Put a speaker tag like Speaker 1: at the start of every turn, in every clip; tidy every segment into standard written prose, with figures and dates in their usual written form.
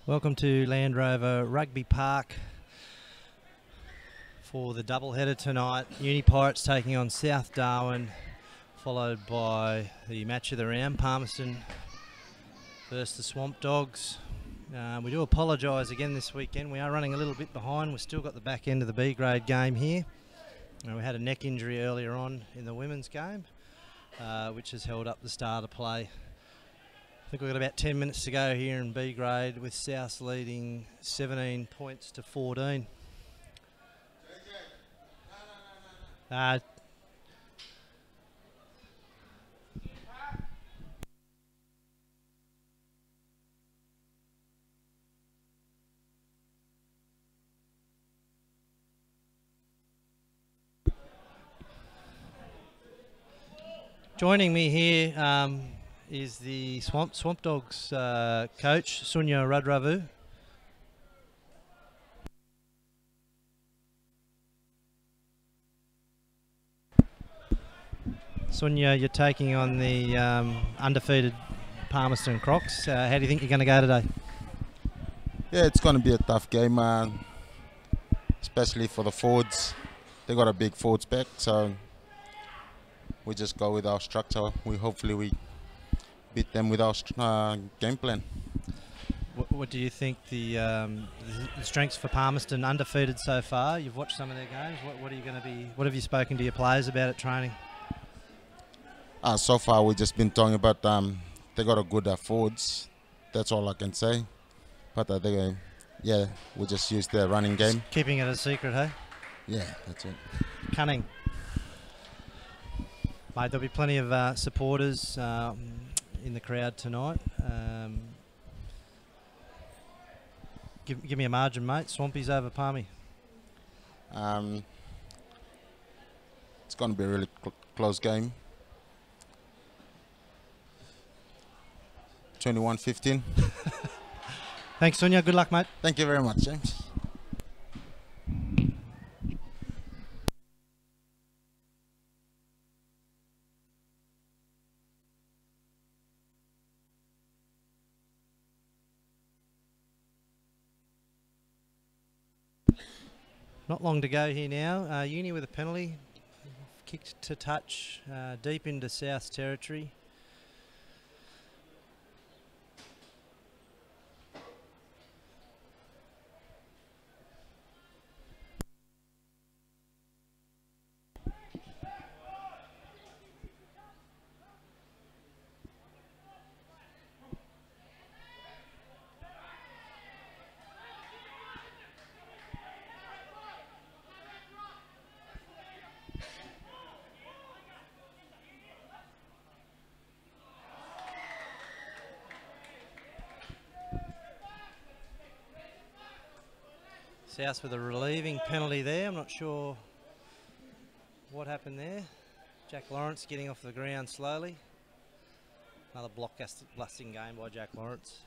Speaker 1: Welcome to Land Rover Rugby Park for the doubleheader tonight. Uni Pirates taking on South Darwin, followed by the match of the round, Palmerston versus the Swamp Dogs. We do apologise again this weekend. We are running a little bit behind. We've still got the back end of the B grade game here. We had a neck injury earlier on in the women's game, which has held up the start of play. I think we've got about 10 minutes to go here in B grade, with South leading 17 points to 14. Joining me here is the Swamp Dogs coach, Sunya Rudravu. Sunya, you're taking on the undefeated Palmerston Crocs. How do you think you're going to go today?
Speaker 2: Yeah, it's going to be a tough game, especially for the forwards. They got a big forwards back, so we just go with our structure. Hopefully we beat them with our game plan.
Speaker 1: What do you think the strengths for Palmerston, undefeated so far? You've watched some of their games. What are you going to be? What have you spoken to your players about at training?
Speaker 2: So far we've just been talking about they got a good forwards. That's all I can say. But we just use their running game.
Speaker 1: Just keeping it a secret, hey?
Speaker 2: Yeah, that's it.
Speaker 1: Cunning. Mate, there'll be plenty of supporters in the crowd tonight. Give me a margin, mate. Swampy's over Palmy.
Speaker 2: It's going to be a really close game. 21-15.
Speaker 1: Thanks, Sonia. Good luck, mate.
Speaker 2: Thank you very much, James.
Speaker 1: Not long to go here now. Uni with a penalty. Kicked to touch deep into South territory. South with a relieving penalty there. I'm not sure what happened there. Jack Lawrence getting off the ground slowly. Another blockbusting game by Jack Lawrence.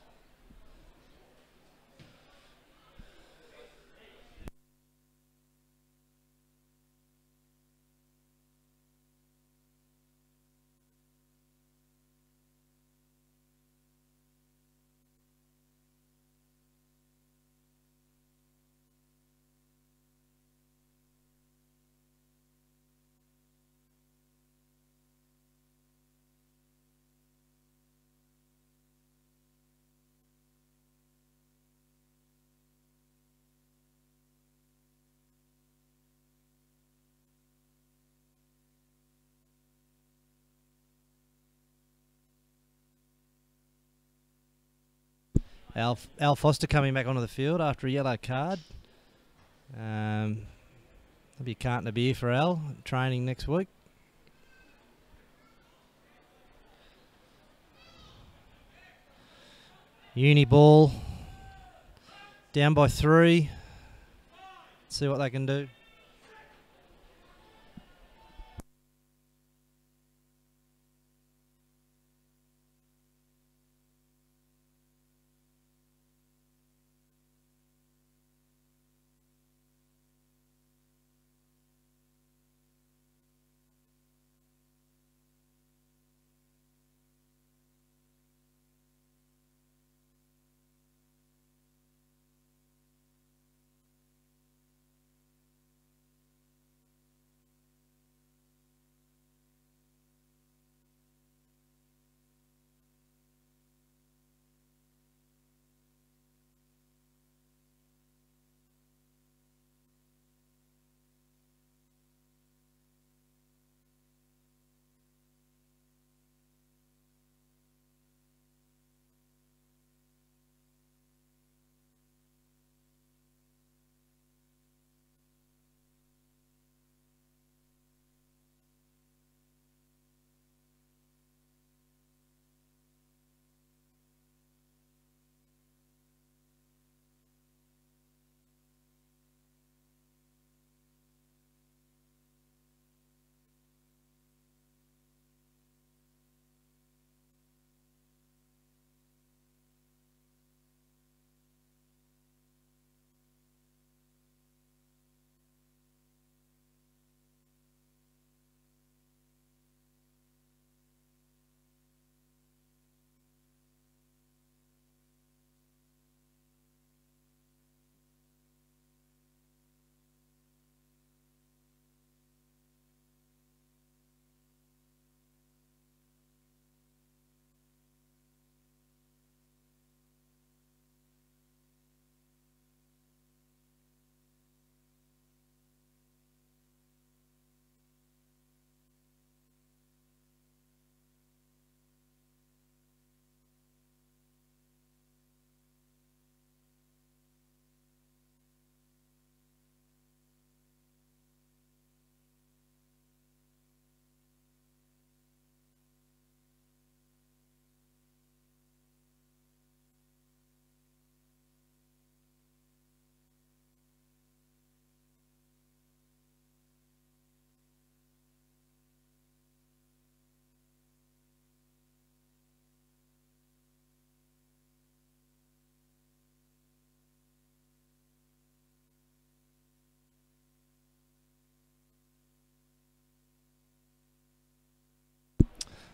Speaker 1: Al Foster coming back onto the field after a yellow card. There'll be a carton of beer for Al, training next week. Uni ball, down by 3. See what they can do.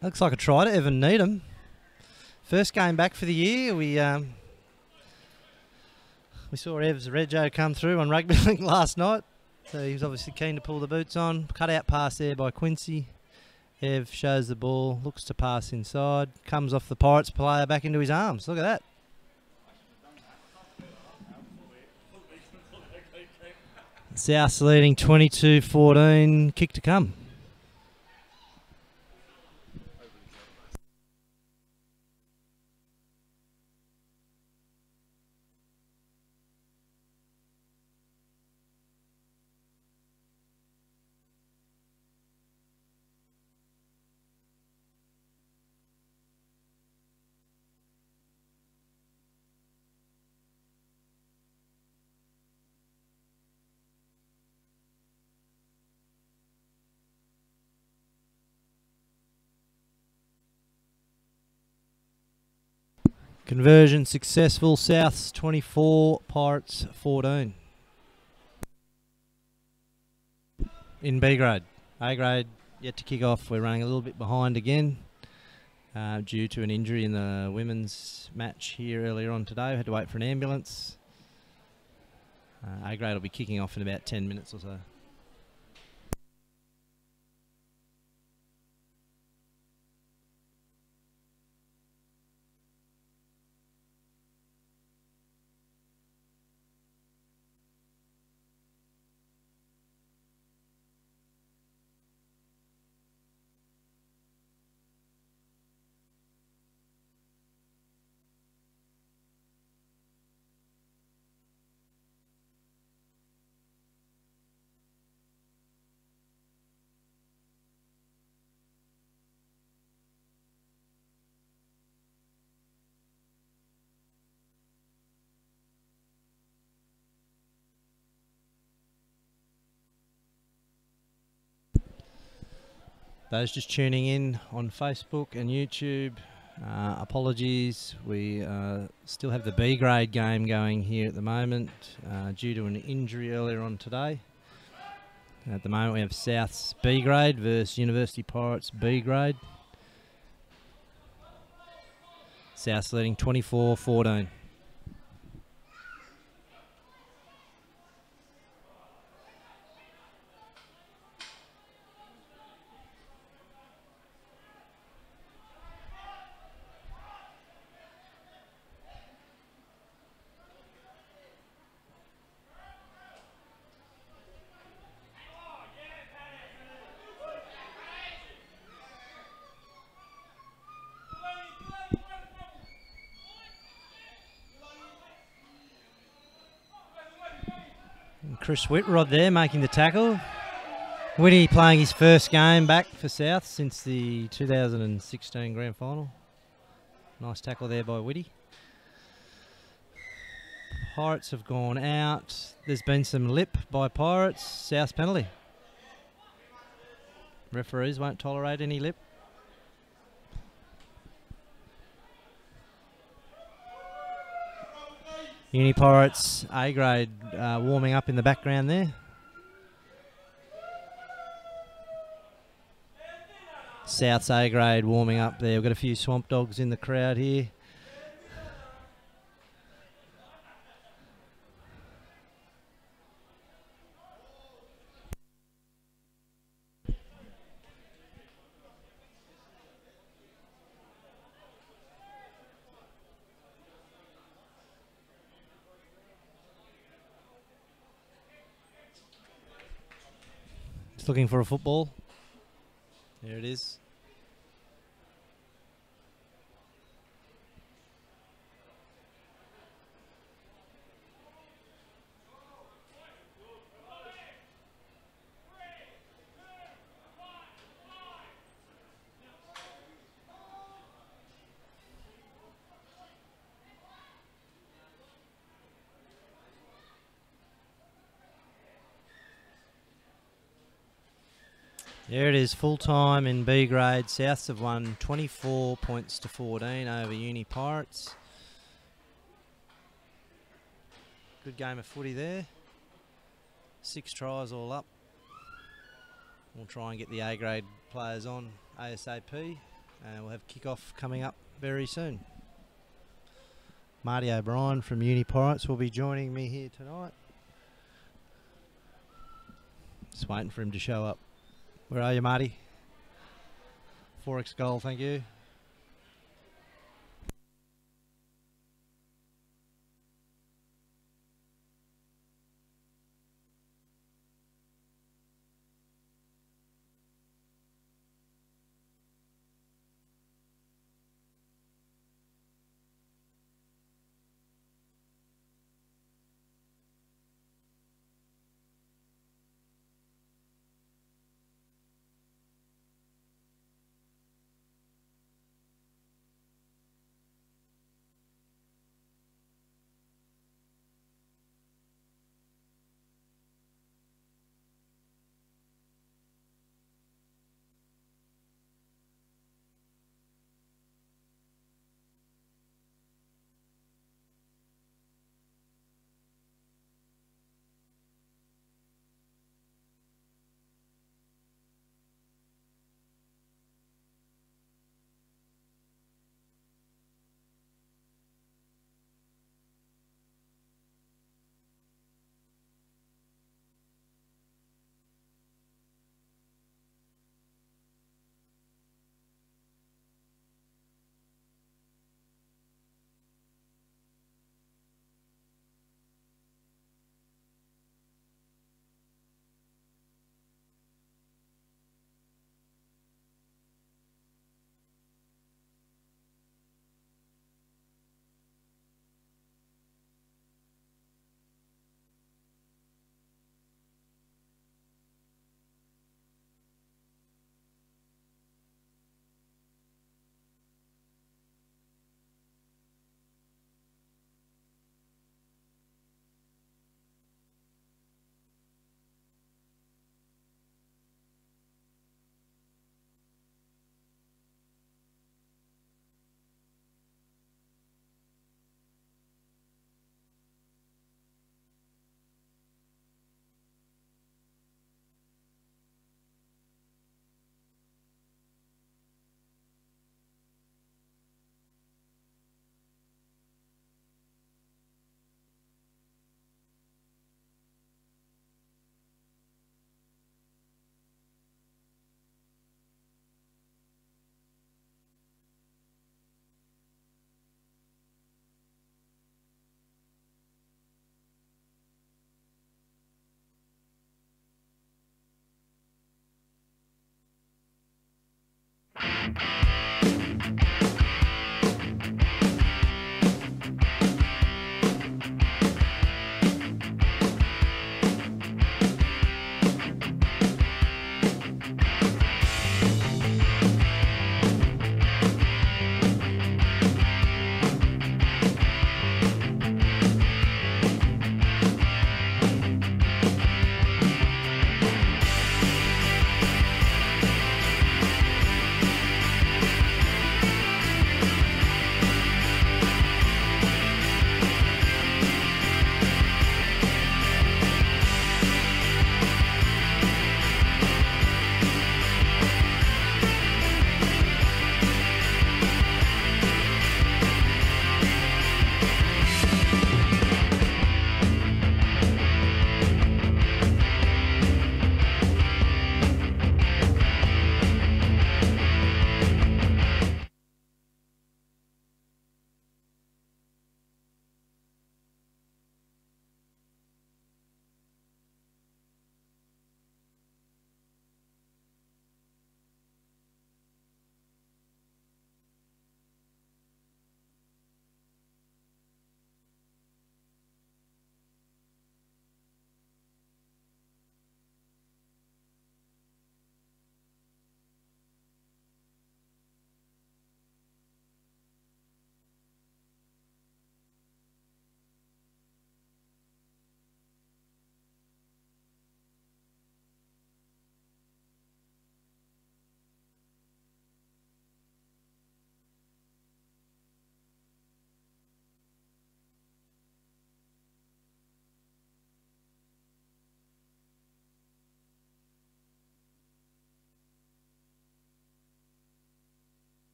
Speaker 1: Looks like a try to Evan Needham. First game back for the year. We saw Ev's Rego come through on Rugby League last night, so he was obviously keen to pull the boots on. Cut out pass there by Quincy. Ev shows the ball, looks to pass inside, comes off the Pirates player back into his arms. Look at that. South's leading 22-14. Kick to come. Conversion successful. South's 24, Pirates 14. In B grade. A grade yet to kick off. We're running a little bit behind again due to an injury in the women's match here earlier on today. We had to wait for an ambulance. A grade will be kicking off in about 10 minutes or so. Those just tuning in on Facebook and YouTube, apologies. We still have the B grade game going here at the moment due to an injury earlier on today. At the moment we have South's B grade versus University Pirates B grade. South's leading 24-14. Chris Whitrod there making the tackle. Whitty playing his first game back for South since the 2016 grand final. Nice tackle there by Whitty. Pirates have gone out. There's been some lip by Pirates. South penalty. Referees won't tolerate any lip. Uni Pirates A grade warming up in the background there. South's A grade warming up there. We've got a few Swamp Dogs in the crowd here. Looking for a football. There it is. There it is, full time in B grade. Souths have won 24 points to 14 over Uni Pirates. Good game of footy there. 6 tries all up. We'll try and get the A grade players on ASAP. and we'll have kickoff coming up very soon. Marty O'Brien from Uni Pirates will be joining me here tonight. Just waiting for him to show up. Where are you, Marty? 4x goal, thank you.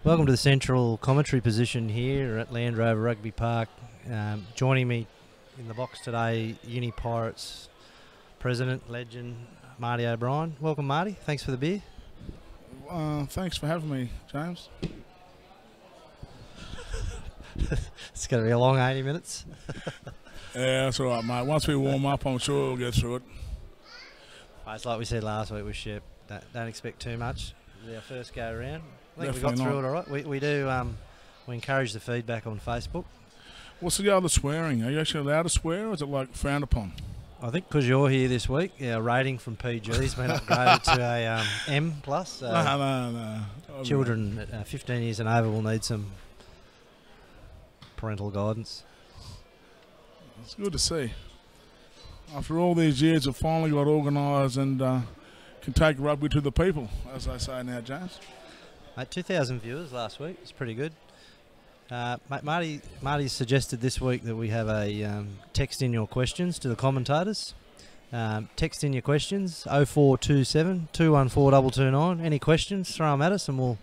Speaker 1: Welcome to the central commentary position here at Land Rover Rugby Park. Joining me in the box today, Uni Pirates President, legend, Marty O'Brien. Welcome, Marty. Thanks for the beer.
Speaker 3: Thanks for having me, James.
Speaker 1: It's going to be a long 80 minutes.
Speaker 3: Yeah, that's all right, mate. Once we warm up, I'm sure we'll get through it.
Speaker 1: It's like we said last week with Shep, don't expect too much. It's our first go around. I think we
Speaker 3: Definitely
Speaker 1: got through
Speaker 3: not.
Speaker 1: it all right. We do. We encourage the feedback on Facebook.
Speaker 3: What's the other swearing? Are you actually allowed to swear, or is it like frowned upon?
Speaker 1: I think because you're here this week, our rating from PG has been upgraded to a M+. So
Speaker 3: No.
Speaker 1: children 15 years and over will need some parental guidance.
Speaker 3: It's good to see. After all these years, it finally got organised and can take rugby to the people, as they say now, James.
Speaker 1: 2,000 viewers last week. It's pretty good. Marty suggested this week that we have a text in your questions to the commentators. Text in your questions 0427 214 229. Any questions? Throw them at us, and we'll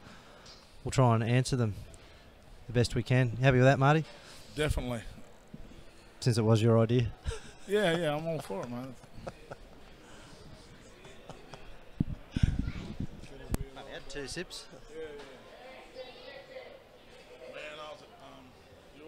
Speaker 1: try and answer them the best we can. Happy with that, Marty?
Speaker 3: Definitely.
Speaker 1: Since it was your idea.
Speaker 3: Yeah, I'm all for it, mate.
Speaker 1: I had 2 sips.
Speaker 3: Man, I was at your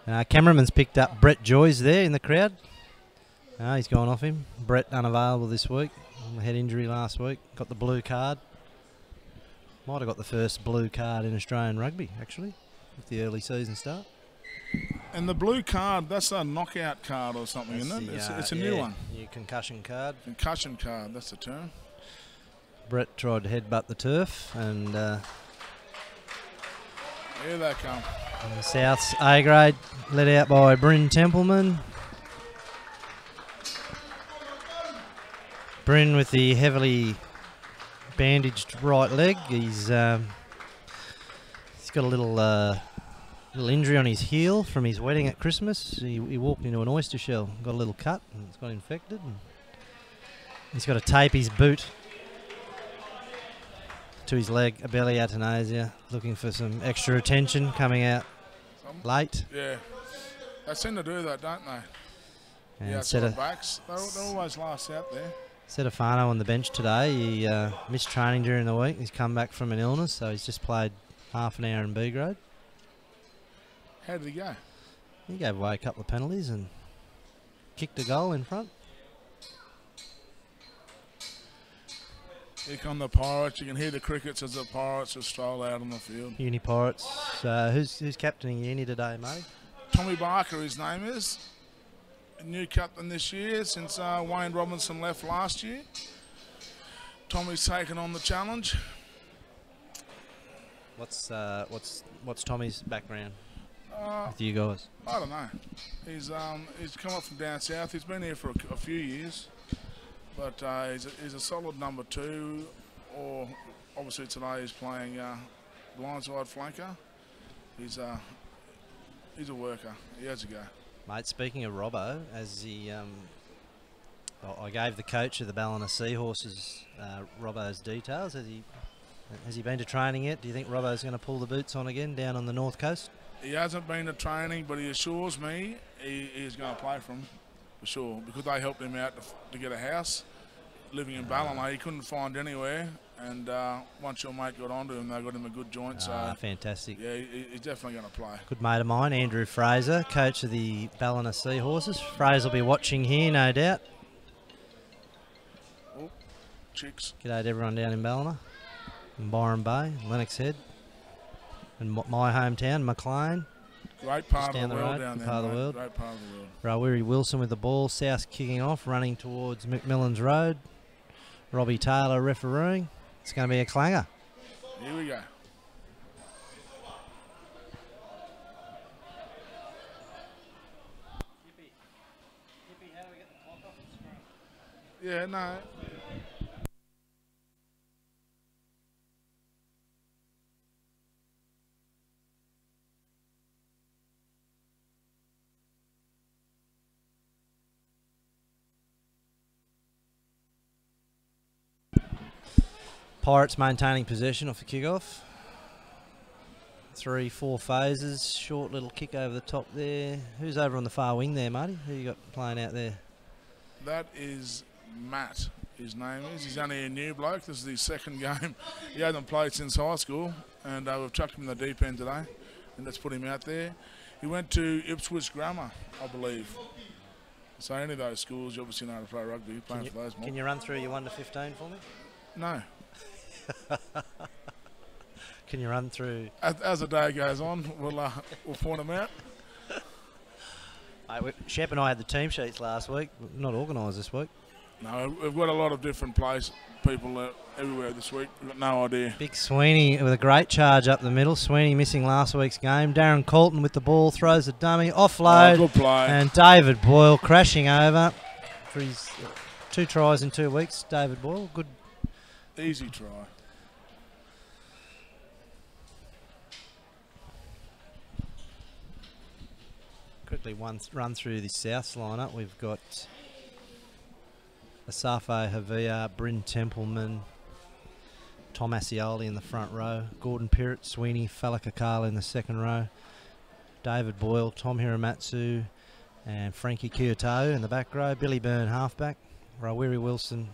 Speaker 3: old.
Speaker 1: Cameraman's picked up Brett Joyce there in the crowd. He's gone off him. Brett unavailable this week. Head injury last week. Got the blue card. Might have got the first blue card in Australian rugby, actually, with the early season start.
Speaker 3: And the blue card, that's a knockout card or something, isn't it? It's a new one.
Speaker 1: Your concussion card.
Speaker 3: Concussion card, that's the term.
Speaker 1: Brett tried to headbutt the turf, and
Speaker 3: Here they come.
Speaker 1: South's A grade, led out by Bryn Templeman. Bryn with the heavily bandaged right leg. He's got a little injury on his heel from his wedding at Christmas. He walked into an oyster shell, got a little cut, and it's got infected. And he's got to tape his boot to his leg, a belly atanasia, looking for some extra attention, coming out late.
Speaker 3: Yeah. They seem to do that, don't they?
Speaker 1: And
Speaker 3: Yeah, sort of backs. They're always last out there.
Speaker 1: Stefano on the bench today. He missed training during the week. He's come back from an illness, so he's just played half an hour in B grade.
Speaker 3: How did he go?
Speaker 1: He gave away a couple of penalties and kicked a goal in front.
Speaker 3: Here come the Pirates. You can hear the crickets as the Pirates just stroll out on the field.
Speaker 1: Uni Pirates. Who's captaining Uni today, mate?
Speaker 3: Tommy Barker, his name is. A new captain this year since Wayne Robinson left last year. Tommy's taken on the challenge.
Speaker 1: What's Tommy's background
Speaker 3: Uh,
Speaker 1: with you guys?
Speaker 3: I don't know. He's come up from down south. He's been here for a few years, but he's a solid number 2. Or obviously today he's playing blindside flanker. He's a worker. He has a go.
Speaker 1: Mate, speaking of Robbo, I gave the coach of the Ballina Seahorses Robbo's details. Has he been to training yet? Do you think Robbo's going to pull the boots on again down on the north coast?
Speaker 3: He hasn't been to training, but he assures me he's going to play for him for sure, because they helped him out to get a house. Living in Ballina, he couldn't find anywhere, and once your mate got onto him, they got him a good joint. So
Speaker 1: fantastic.
Speaker 3: yeah, he's definitely going to play.
Speaker 1: Good mate of mine, Andrew Fraser, coach of the Ballina Seahorses. Fraser will be watching here, no doubt.
Speaker 3: Oh, chicks.
Speaker 1: G'day to everyone down in Ballina, in Byron Bay, Lennox Head, and my hometown, McLean.
Speaker 3: Great part
Speaker 1: Just
Speaker 3: of the
Speaker 1: down the
Speaker 3: world
Speaker 1: road,
Speaker 3: down
Speaker 1: good
Speaker 3: there.
Speaker 1: part of the
Speaker 3: mate.
Speaker 1: world.
Speaker 3: Great part of the world.
Speaker 1: Rawiri Wilson with the ball, South kicking off, running towards McMillan's Road. Robbie Taylor refereeing. It's going to be a clanger.
Speaker 3: Here we go. Yeah, no.
Speaker 1: Pirates maintaining possession off the kickoff. 3-4 phases. Short little kick over the top there. Who's over on the far wing there, Marty? Who you got playing out there?
Speaker 3: That is Matt, his name is. He's only a new bloke. This is his second game. He hasn't played since high school, and we've chucked him in the deep end today, and let's put him out there. He went to Ipswich Grammar, I believe. So any of those schools, you obviously know how to play rugby, playing for those.
Speaker 1: Can you run through your 1 to 15 for me?
Speaker 3: No.
Speaker 1: Can you run through?
Speaker 3: As the day goes on, we'll point them out.
Speaker 1: Shep and I had the team sheets last week. Not organised this week.
Speaker 3: No, we've got a lot of different people everywhere this week. We've got no idea.
Speaker 1: Big Sweeney with a great charge up the middle. Sweeney missing last week's game. Darren Colton with the ball, throws the dummy, offload.
Speaker 3: Good play.
Speaker 1: And David Boyle crashing over for his 2 tries in 2 weeks. David Boyle, good.
Speaker 3: Easy try.
Speaker 1: Quickly run through the Souths lineup. We've got Asafo Havia, Bryn Templeman, Tom Asioli in the front row, Gordon Pirrett, Sweeney, Falakakala in the second row, David Boyle, Tom Hiramatsu and Frankie Kyoto in the back row, Billy Byrne halfback, Rawiri Wilson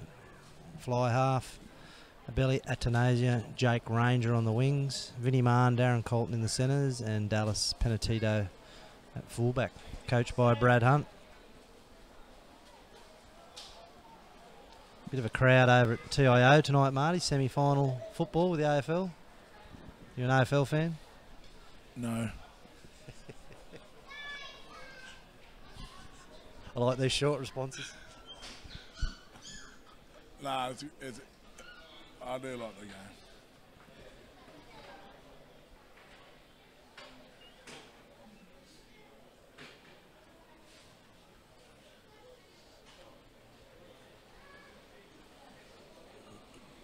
Speaker 1: fly half, Abeli Atanasia, Jake Ranger on the wings, Vinnie Marn, Darren Colton in the centres and Dallas Penatito at fullback, coached by Brad Hunt. Bit of a crowd over at TIO tonight, Marty. Semi-final football with the AFL. You an AFL fan?
Speaker 3: No.
Speaker 1: I like these short responses.
Speaker 3: Nah, I do like the game.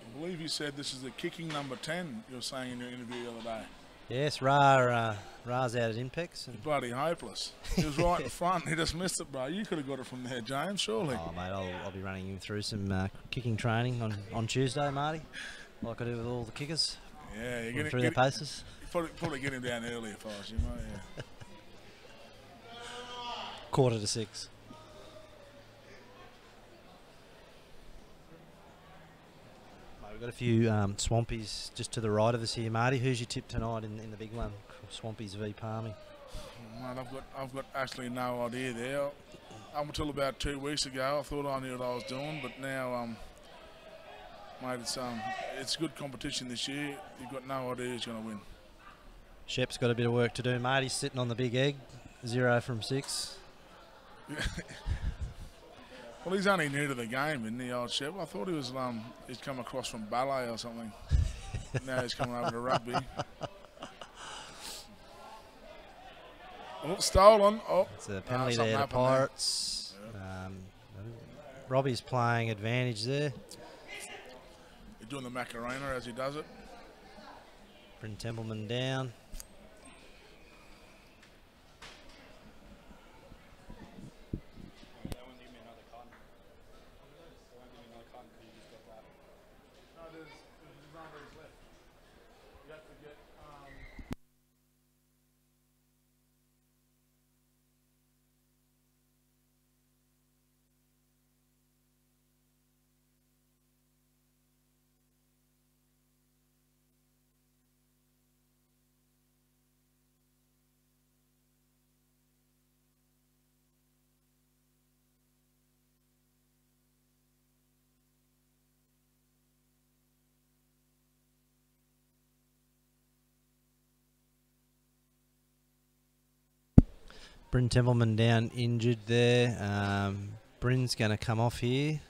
Speaker 3: I believe you said this is the kicking number 10, you were saying in your interview the other day.
Speaker 1: Yes, Ra's out at Impex. And
Speaker 3: bloody hopeless. He was right in front. He just missed it, bro. You could have got it from there, James, surely.
Speaker 1: Oh, mate, I'll be running him through some kicking training on Tuesday, Marty, like I do with all the kickers.
Speaker 3: Yeah, you're getting
Speaker 1: through their paces.
Speaker 3: Probably get him down early if I was you, mate. Yeah.
Speaker 1: 5:45. We've got a few Swampies just to the right of us here, Marty. Who's your tip tonight in the big one? Swampies v Palmy.
Speaker 3: Mate, I've got actually no idea there. Up until about 2 weeks ago, I thought I knew what I was doing, but now, mate, it's good competition this year. You've got no idea who's going to win.
Speaker 1: Shep's got a bit of work to do, mate. He's sitting on the big egg, 0 from 6.
Speaker 3: Well, he's only new to the game, isn't he, old Shep? I thought he was he's come across from ballet or something. Now he's coming over to rugby. Oh, stolen. Oh,
Speaker 1: it's a penalty there to Pirates.
Speaker 3: Yeah.
Speaker 1: Robbie's playing advantage there.
Speaker 3: He's doing the Macarena as he does it.
Speaker 1: Bryn Templeman down. Bryn Templeman down injured there. Bryn's going to come off here.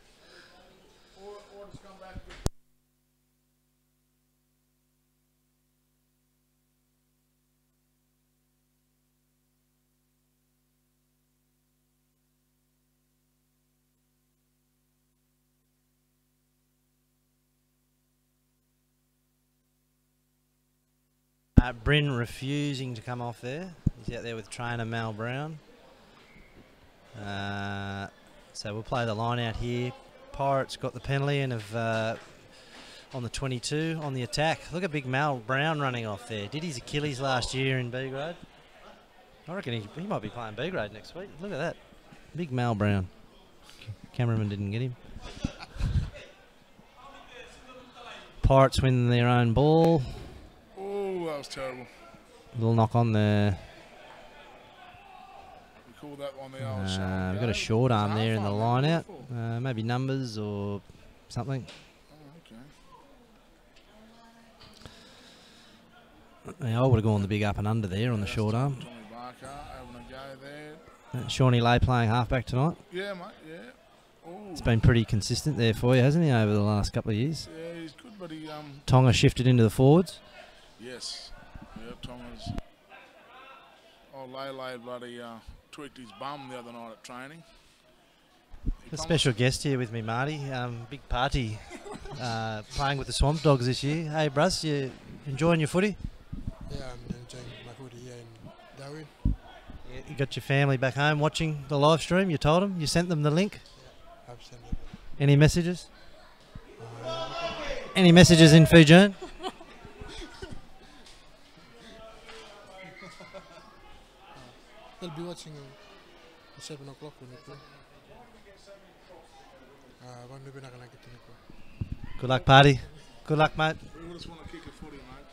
Speaker 1: Bryn refusing to come off there. He's out there with trainer Mal Brown. So we'll play the line out here. Pirates got the penalty and have on the 22 on the attack. Look at big Mal Brown running off there. Did his Achilles last year in B grade. I reckon he might be playing B grade next week. Look at that. Big Mal Brown. Cameraman didn't get him. Pirates win their own ball.
Speaker 3: Oh, that was terrible.
Speaker 1: Little knock on there.
Speaker 3: We call that one the old shot.
Speaker 1: We've got a short arm there in the line out.
Speaker 3: Beautiful.
Speaker 1: Maybe numbers or something.
Speaker 3: Oh, okay.
Speaker 1: Yeah, I would have gone the big up and under there on the short arm.
Speaker 3: Tommy Barker having a go there.
Speaker 1: Shawnee Lay playing halfback tonight.
Speaker 3: Yeah, mate, yeah. Ooh.
Speaker 1: It's been pretty consistent there for you, hasn't he, over the last couple of years?
Speaker 3: Yeah, he's good, but he
Speaker 1: Tonga shifted into the forwards.
Speaker 3: yes. Yeah, Tonga's. Oh, Lele bloody tweaked his bum the other night at training.
Speaker 1: A special guest here with me, Marty. Big party playing with the Swamp Dogs this year. Hey, Bruce, you enjoying your footy?
Speaker 4: Yeah, I'm enjoying my footy here in Darwin.
Speaker 1: Yeah, you got your family back home watching the live stream. You told them? You sent them the link?
Speaker 4: Yeah, I've sent them.
Speaker 1: Any messages? Any messages in Fijian?
Speaker 4: They'll be watching at 7 o'clock when we play. One maybe not gonna get to the
Speaker 1: Good luck, party. Good luck, mate.
Speaker 3: We just want to kick a footy, mate.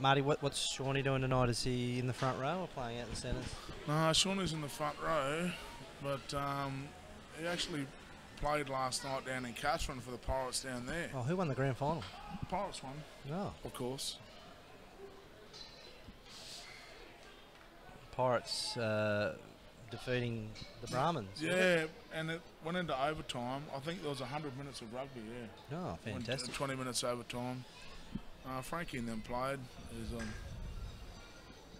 Speaker 1: Marty, what's Shawnee doing tonight? Is he in the front row or playing out in the centres?
Speaker 3: No, Shawnee's in the front row, but he actually played last night down in Catherine for the Pirates down there.
Speaker 1: Oh, who won the grand final?
Speaker 3: Pirates won,
Speaker 1: Oh,
Speaker 3: of course.
Speaker 1: Pirates defeating the Brahmins.
Speaker 3: Yeah, and it went into overtime. I think there was 100 minutes of rugby, yeah.
Speaker 1: Oh,
Speaker 3: Went
Speaker 1: fantastic.
Speaker 3: 20 minutes overtime. Frankie and them played.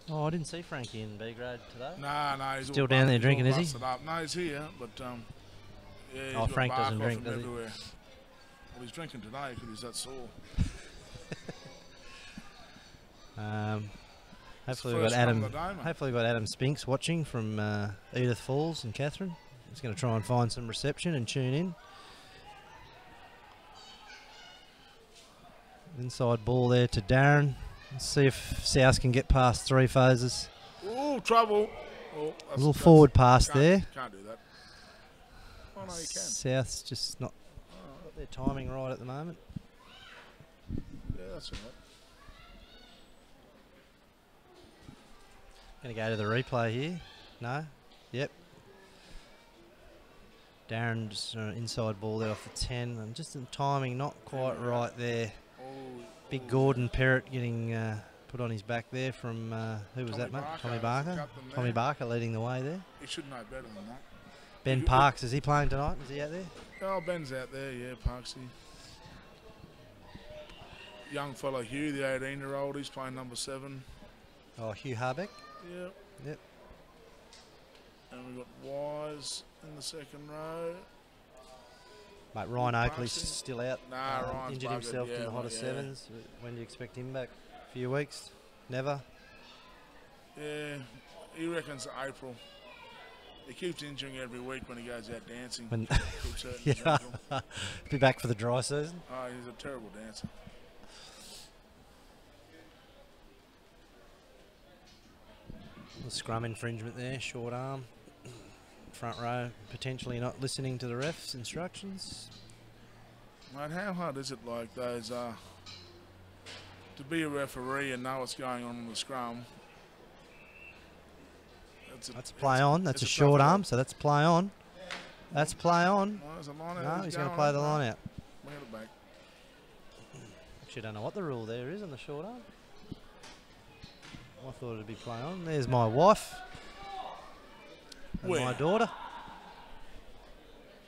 Speaker 1: Oh, I didn't see Frankie in B grade today.
Speaker 3: Nah, he's
Speaker 1: Still
Speaker 3: all
Speaker 1: down there
Speaker 3: busted-
Speaker 1: drinking,
Speaker 3: all
Speaker 1: is he?
Speaker 3: busted up. No, he's here, but yeah, he's
Speaker 1: Oh,
Speaker 3: got
Speaker 1: Frank
Speaker 3: bark
Speaker 1: doesn't
Speaker 3: off
Speaker 1: drink,
Speaker 3: him
Speaker 1: does he?
Speaker 3: everywhere. Well, he's drinking today because he's that sore.
Speaker 1: Hopefully we've
Speaker 3: first
Speaker 1: got Adam.
Speaker 3: one of the day, mate.
Speaker 1: Hopefully we've got Adam Spinks watching from Edith Falls and Catherine. He's going to try and find some reception and tune in. Inside ball there to Darren. Let's see if South can get past three phases.
Speaker 3: Oh, trouble! Oh,
Speaker 1: A little forward pass there.
Speaker 3: Can't do that. Oh no, you can.
Speaker 1: South's just not got their timing right at the moment.
Speaker 3: Yeah, that's all right.
Speaker 1: Going to go to the replay here. No? Yep. Darren's inside ball there off the 10. And just the timing not quite right there. Big Gordon Perrott getting put on his back there from, who was
Speaker 3: Tommy
Speaker 1: that, mate?
Speaker 3: Barker,
Speaker 1: Tommy
Speaker 3: the
Speaker 1: Barker.
Speaker 3: captain there.
Speaker 1: Tommy Barker leading the way there.
Speaker 3: He should know better than that.
Speaker 1: Ben Parks, is he playing tonight? Is he out there?
Speaker 3: Oh, Ben's out there, yeah, Parksy. Young fellow Hugh, the 18-year-old, he's playing number 7.
Speaker 1: Oh, Hugh Harbeck.
Speaker 3: Yep.
Speaker 1: Yep.
Speaker 3: And we've got Wise in the second row.
Speaker 1: Mate, Ryan Oakley's
Speaker 3: Parksy?
Speaker 1: still out.
Speaker 3: Nah, Ryan's
Speaker 1: injured
Speaker 3: buggered,
Speaker 1: himself in
Speaker 3: yeah,
Speaker 1: the hottest
Speaker 3: yeah.
Speaker 1: sevens. When do you expect him back? A few weeks? Never?
Speaker 3: Yeah, he reckons April. He keeps injuring every week when he goes out dancing.
Speaker 1: When
Speaker 3: Keeps hurting his
Speaker 1: yeah.
Speaker 3: ankle.
Speaker 1: Be back for the dry season.
Speaker 3: Oh, he's a terrible dancer.
Speaker 1: The scrum infringement there, short arm. Front row potentially not listening to the ref's instructions.
Speaker 3: Mate, how hard is it like those, to be a referee and know what's going on in the scrum?
Speaker 1: That's play on. That's
Speaker 3: it's
Speaker 1: a
Speaker 3: a
Speaker 1: short
Speaker 3: tough
Speaker 1: arm,
Speaker 3: one.
Speaker 1: so that's play on. That's play on.
Speaker 3: No, there's a line out.
Speaker 1: No, he's going to play the line out.
Speaker 3: Bring it back.
Speaker 1: Actually, don't know what the rule there is on the short arm. I thought it'd be play on. There's my wife and
Speaker 3: Where?
Speaker 1: my daughter.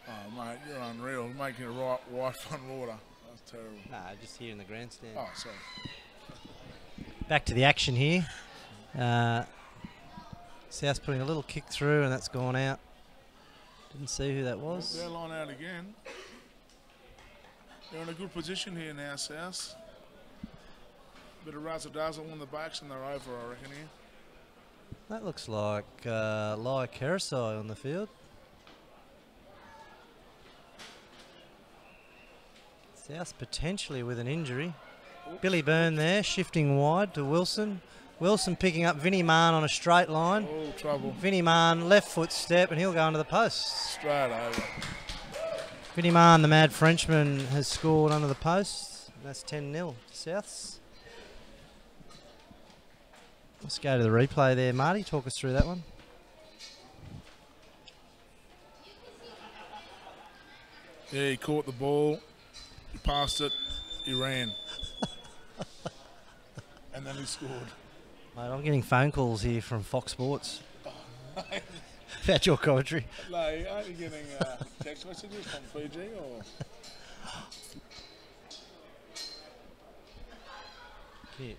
Speaker 3: Oh, mate, you're unreal. You're making a right wife on water. That's terrible.
Speaker 1: Nah, just here in the grandstand.
Speaker 3: Oh, sorry.
Speaker 1: Back to the action here. South's putting a little kick through and that's gone out. Didn't see who that was.
Speaker 3: Their line out again. They're in a good position here now, South. Bit of razzle-dazzle on the backs and they're over, I reckon, here.
Speaker 1: That looks like Lai Karasai on the field. South potentially with an injury. Billy Byrne there, shifting wide to Wilson. Wilson picking up Vinnie Mann on a straight line.
Speaker 3: Oh, trouble.
Speaker 1: Vinnie Mann, left foot step, and he'll go under the post.
Speaker 3: Straight over.
Speaker 1: Vinnie Mann, the mad Frenchman, has scored under the post. That's 10-0 to Souths. Let's go to the replay there, Marty. Talk us through that one.
Speaker 3: Yeah, he caught the ball, he passed it, he ran. And then he scored.
Speaker 1: Mate, I'm getting phone calls here from Fox Sports about your commentary.
Speaker 3: No, aren't you getting text messages from Fiji or?
Speaker 1: Yeah.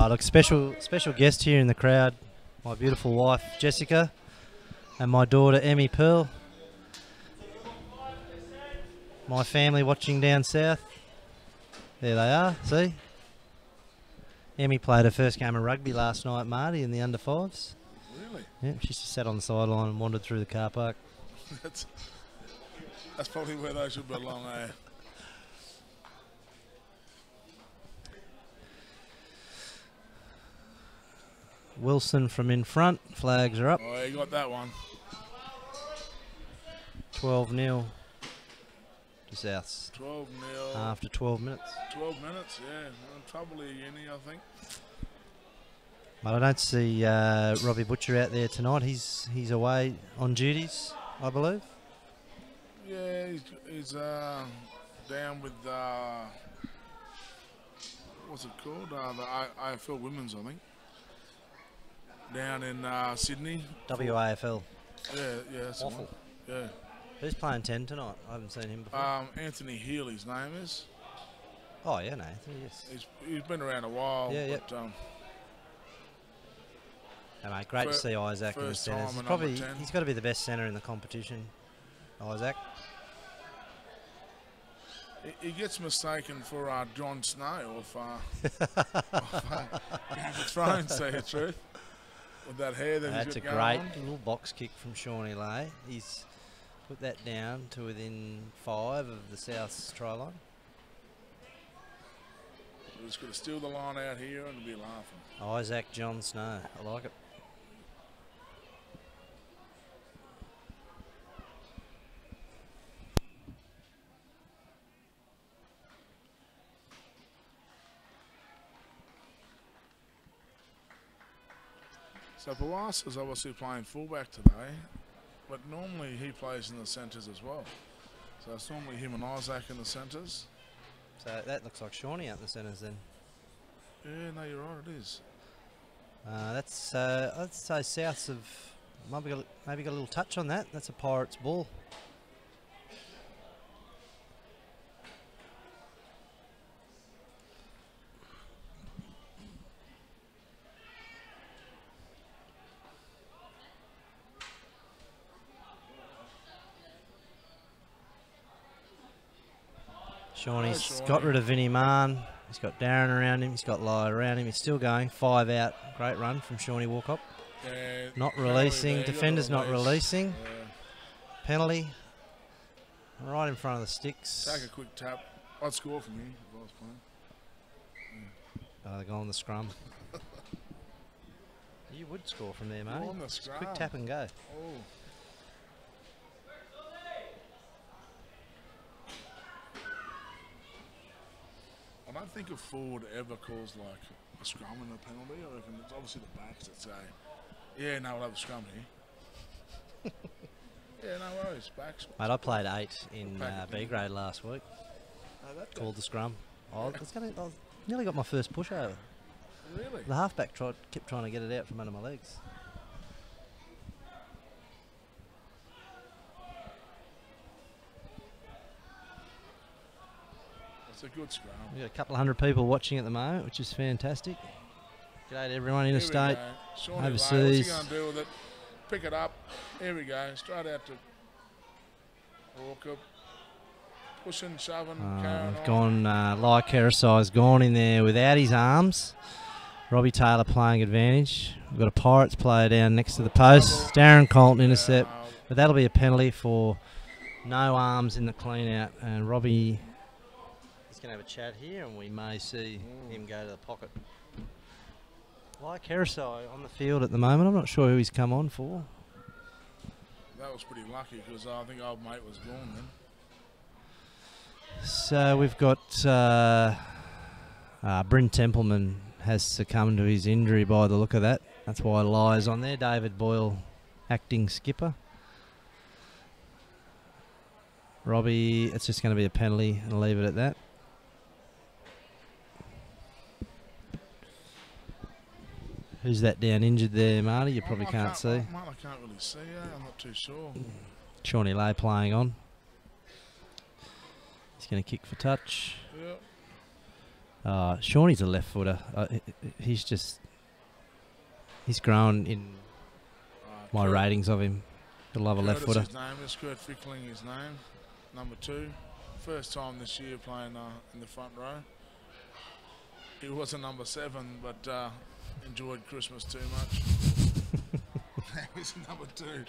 Speaker 1: Look, special guest here in the crowd, my beautiful wife Jessica and my daughter Emmy Pearl. My family watching down south. There they are, see? Emmy played her first game of rugby last night, Marty, in the under fives.
Speaker 3: Really?
Speaker 1: Yeah, she just sat on the sideline and wandered through the car park.
Speaker 3: That's probably where they should belong, eh?
Speaker 1: Wilson from in front, flags are up.
Speaker 3: Oh, he got that one.
Speaker 1: 12-0 to Souths
Speaker 3: 12-0.
Speaker 1: after 12 minutes.
Speaker 3: 12 minutes, yeah. We're in trouble here, Uni, I think.
Speaker 1: But I don't see Robbie Butcher out there tonight. He's away on duties, I believe.
Speaker 3: Yeah, he's down with what's it called? The AFL Women's, I think. Down in Sydney.
Speaker 1: WAFL.
Speaker 3: Yeah, that's the one. Yeah.
Speaker 1: Who's playing 10 tonight? I haven't seen him before.
Speaker 3: Anthony Healy's name is.
Speaker 1: Oh, yeah, no, Anthony, yes.
Speaker 3: He's been around a while.
Speaker 1: Yeah,
Speaker 3: but,
Speaker 1: Hey, mate, great to see Isaac in the
Speaker 3: first
Speaker 1: centres.
Speaker 3: time at number 10.
Speaker 1: He's got to be the best centre in the competition, Isaac.
Speaker 3: He gets mistaken for Jon Snow off Game of Thrones, to tell you the truth. With that hair that
Speaker 1: That's
Speaker 3: he's
Speaker 1: a
Speaker 3: got
Speaker 1: great
Speaker 3: going on.
Speaker 1: little box kick from Shawnee Lay. He's put that down to within 5 of the South's try line.
Speaker 3: We're just going to steal the line out here and be laughing.
Speaker 1: Isaac Jon Snow. I like it.
Speaker 3: So Pawas is obviously playing fullback today, but normally he plays in the centres as well. So it's normally him and Isaac in the centres.
Speaker 1: So that looks like Shawnee out in the centres then.
Speaker 3: Yeah, no, you're right, it is.
Speaker 1: That's I'd say Souths have maybe got a little touch on that. That's a Pirates ball. Shawnee's got rid of Vinnie Mann. He's got Darren around him. He's got Lai around him. He's still going. 5 out. Great run from Shawnee Walkup.
Speaker 3: Yeah,
Speaker 1: Not releasing.
Speaker 3: there,
Speaker 1: Defenders not
Speaker 3: release.
Speaker 1: releasing.
Speaker 3: Yeah.
Speaker 1: Penalty. Right in front of the sticks.
Speaker 3: Take a quick tap. I'd score for me if I was playing.
Speaker 1: They go on the scrum. You would score from there, mate.
Speaker 3: On the scrum.
Speaker 1: Quick tap and go.
Speaker 3: Oh. I don't think a forward ever calls like a scrum and a penalty. I reckon it's obviously the backs that say, yeah, no, we'll have a scrum here. Yeah, no worries, backs.
Speaker 1: Mate, I played 8 in B grade last week.
Speaker 3: Oh, that
Speaker 1: Called the scrum. I nearly got my first pushover.
Speaker 3: Really?
Speaker 1: The halfback kept trying to get it out from under my legs.
Speaker 3: It's a good scrum.
Speaker 1: We've got a couple of hundred people watching at the moment, which is fantastic. G'day to everyone interstate,
Speaker 3: Shawnee Lay,
Speaker 1: overseas.
Speaker 3: what's he going to do with it? Pick it up. Here we go. Straight out to Walker pushing, shoving, carrying
Speaker 1: We've
Speaker 3: on.
Speaker 1: gone, like Keresai's gone in there without his arms. Robbie Taylor playing advantage. We've got a Pirates player down next to the post. Darren Colton intercept. But that'll be a penalty for no arms in the clean out. And Robbie is going to have a chat here, and we may see him go to the pocket. Like Keresai on the field at the moment. I'm not sure who he's come on for.
Speaker 3: That was pretty lucky because I think old mate was gone then.
Speaker 1: So we've got Bryn Templeman has succumbed to his injury by the look of that. That's why Ly's on there. David Boyle, acting skipper. Robbie, it's just going to be a penalty and leave it at that. Who's that down injured there, Marty? You probably can't see.
Speaker 3: I can't really see. I'm not too sure.
Speaker 1: Shawnee Lay playing on. He's going to kick for touch.
Speaker 3: Yep.
Speaker 1: Shawnee's a left footer. He's grown in my ratings of him. Got to love a left footer.
Speaker 3: His name is Kurt Fickling. His name, number 2. First time this year playing in the front row. He was a number 7, but enjoyed Christmas too much. He's number 2.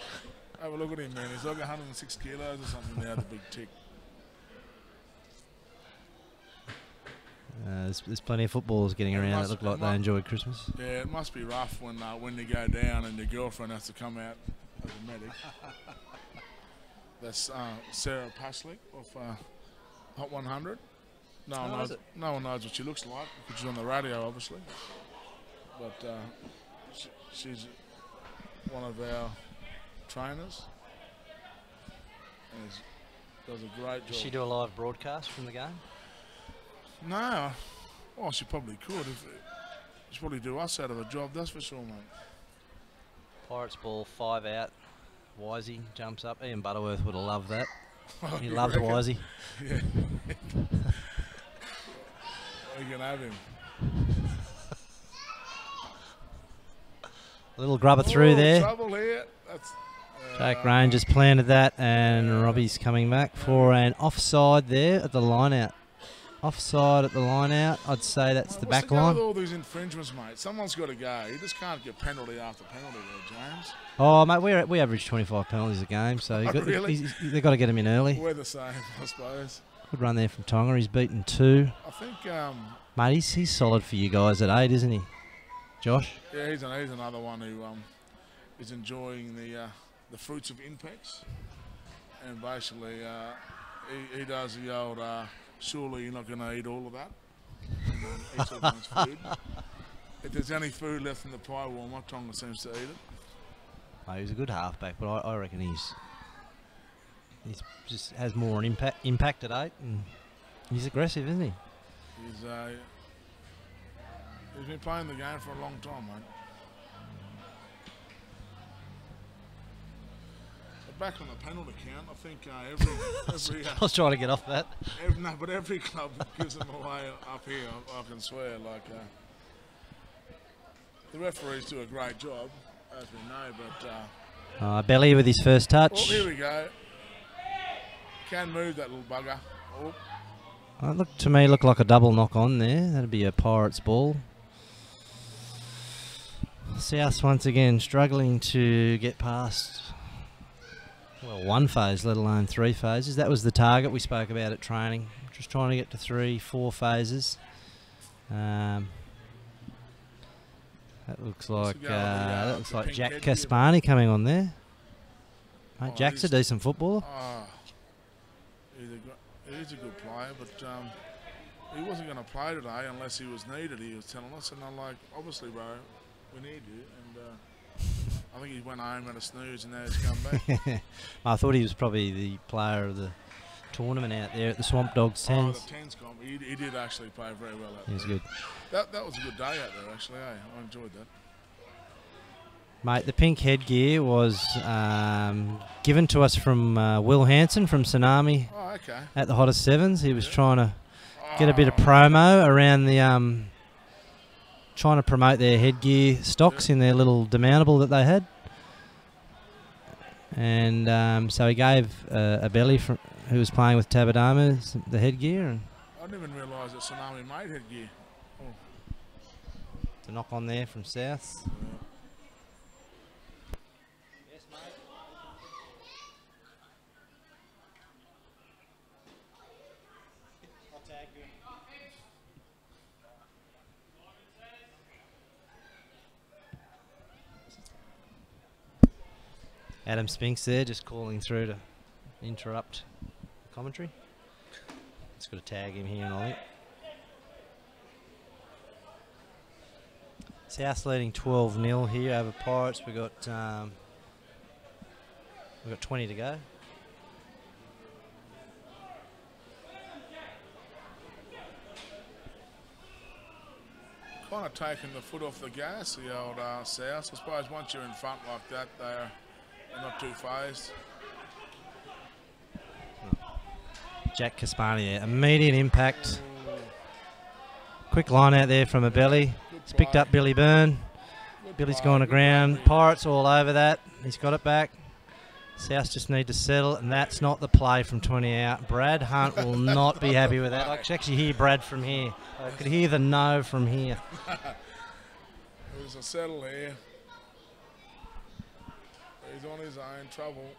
Speaker 3: Have a look at him, man. He's like 106 kilos or something now. The big tick.
Speaker 1: There's plenty of footballers getting around that look like they enjoyed Christmas.
Speaker 3: Yeah, it must be rough when you go down and your girlfriend has to come out as a medic. That's Sarah Paslick of Hot 100. No one knows what she looks like because she's on the radio, obviously. But she's one of our trainers and does a great job.
Speaker 1: Does she do a live broadcast from the game?
Speaker 3: No. Well, she probably could. She'd probably do us out of a job, that's for sure, mate.
Speaker 1: Pirates ball, 5 out. Wisey jumps up. Ian Butterworth would have loved that. He
Speaker 3: You
Speaker 1: loves
Speaker 3: reckon?
Speaker 1: Wisey.
Speaker 3: Yeah. We can have him.
Speaker 1: A little grubber through there.
Speaker 3: Trouble here. That's,
Speaker 1: Jack Rain just planted that, and Robbie's coming back for an offside there at the line out. Offside at the line out. I'd say that's the back line.
Speaker 3: What's the go with all these infringements, mate? Someone's got to go. You just can't get penalty after penalty there, James.
Speaker 1: Oh, mate, we average 25 penalties a game, so
Speaker 3: Really?
Speaker 1: they've got to get him in early.
Speaker 3: We're the same, I suppose.
Speaker 1: Good run there from Tonga. He's beaten 2.
Speaker 3: I think,
Speaker 1: Mate, he's solid for you guys at 8, isn't he? Josh?
Speaker 3: yeah, he's another one who is enjoying the fruits of Impex. And basically, he does the old, surely you're not going to eat all of that. And eats everyone's food. If there's any food left in the pie warmer, Tonga seems to eat it.
Speaker 1: Mate, he's a good halfback, but I reckon he's just has more an impact at 8, and he's aggressive, isn't he?
Speaker 3: He's been playing the game for a long time, mate. But back on the penalty count, I think every
Speaker 1: I was trying to get off that.
Speaker 3: every club gives them away up here. I can swear. Like the referees do a great job, as we know. But
Speaker 1: Belly with his first touch.
Speaker 3: oh, here we go. Can move that little bugger. Oh.
Speaker 1: To me, looked like a double knock on there. That'd be a Pirates ball. Souths once again struggling to get past, well, 1 phase, let alone 3 phases. That was the target we spoke about at training. Just trying to get to 3-4 phases. That looks like Jack Caspani coming on there. Mate, Jack's a decent footballer.
Speaker 3: He's a good player, but he wasn't going to play today unless he was needed. He was telling us, and I'm like, obviously, bro, we need you. And I think he went home and a snooze, and now he's come back.
Speaker 1: I thought he was probably the player of the tournament out there at the Swamp Dogs 10s.
Speaker 3: Oh, the 10s comp. He did actually play very well out there.
Speaker 1: He's good.
Speaker 3: That was a good day out there, actually. I enjoyed that.
Speaker 1: Mate, the pink headgear was given to us from Will Hanson from Tsunami at the Hottest Sevens. He was trying to get a bit of promo around the trying to promote their headgear stocks in their little demountable that they had. And so he gave a belly who was playing with Tabadama the headgear, and
Speaker 3: I didn't even realise that Tsunami made headgear. Oh.
Speaker 1: to knock on there from South.
Speaker 3: Yeah.
Speaker 1: Adam Spinks there, just calling through to interrupt commentary. Just got to tag him here, I think. South leading 12-0 here over Pirates. We've got 20 to go.
Speaker 3: Kind of taking the foot off the gas, the old South. I suppose once you're in front like that, they're not too phased.
Speaker 1: Jack Caspani there. Immediate impact. Quick line out there from a belly. It's picked up Billy Byrne. Billy's gone to ground. Pirates all over that. He's got it back. South just need to settle, and that's not the play from 20 out. Brad Hunt will not be happy with that. I could actually hear Brad from here. I could hear the no from here.
Speaker 3: There's a settle here. He's on his own, trouble.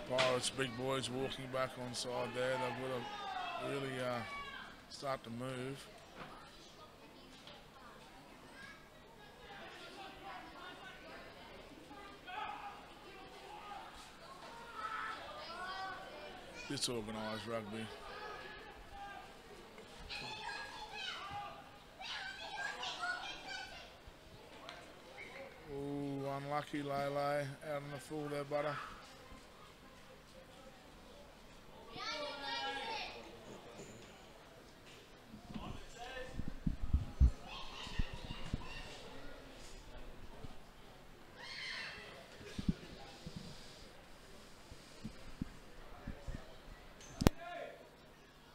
Speaker 3: Pirates, big boys walking back on side there. They've got to really start to move. Disorganised rugby. Ooh, unlucky Lele out on the full there, butter.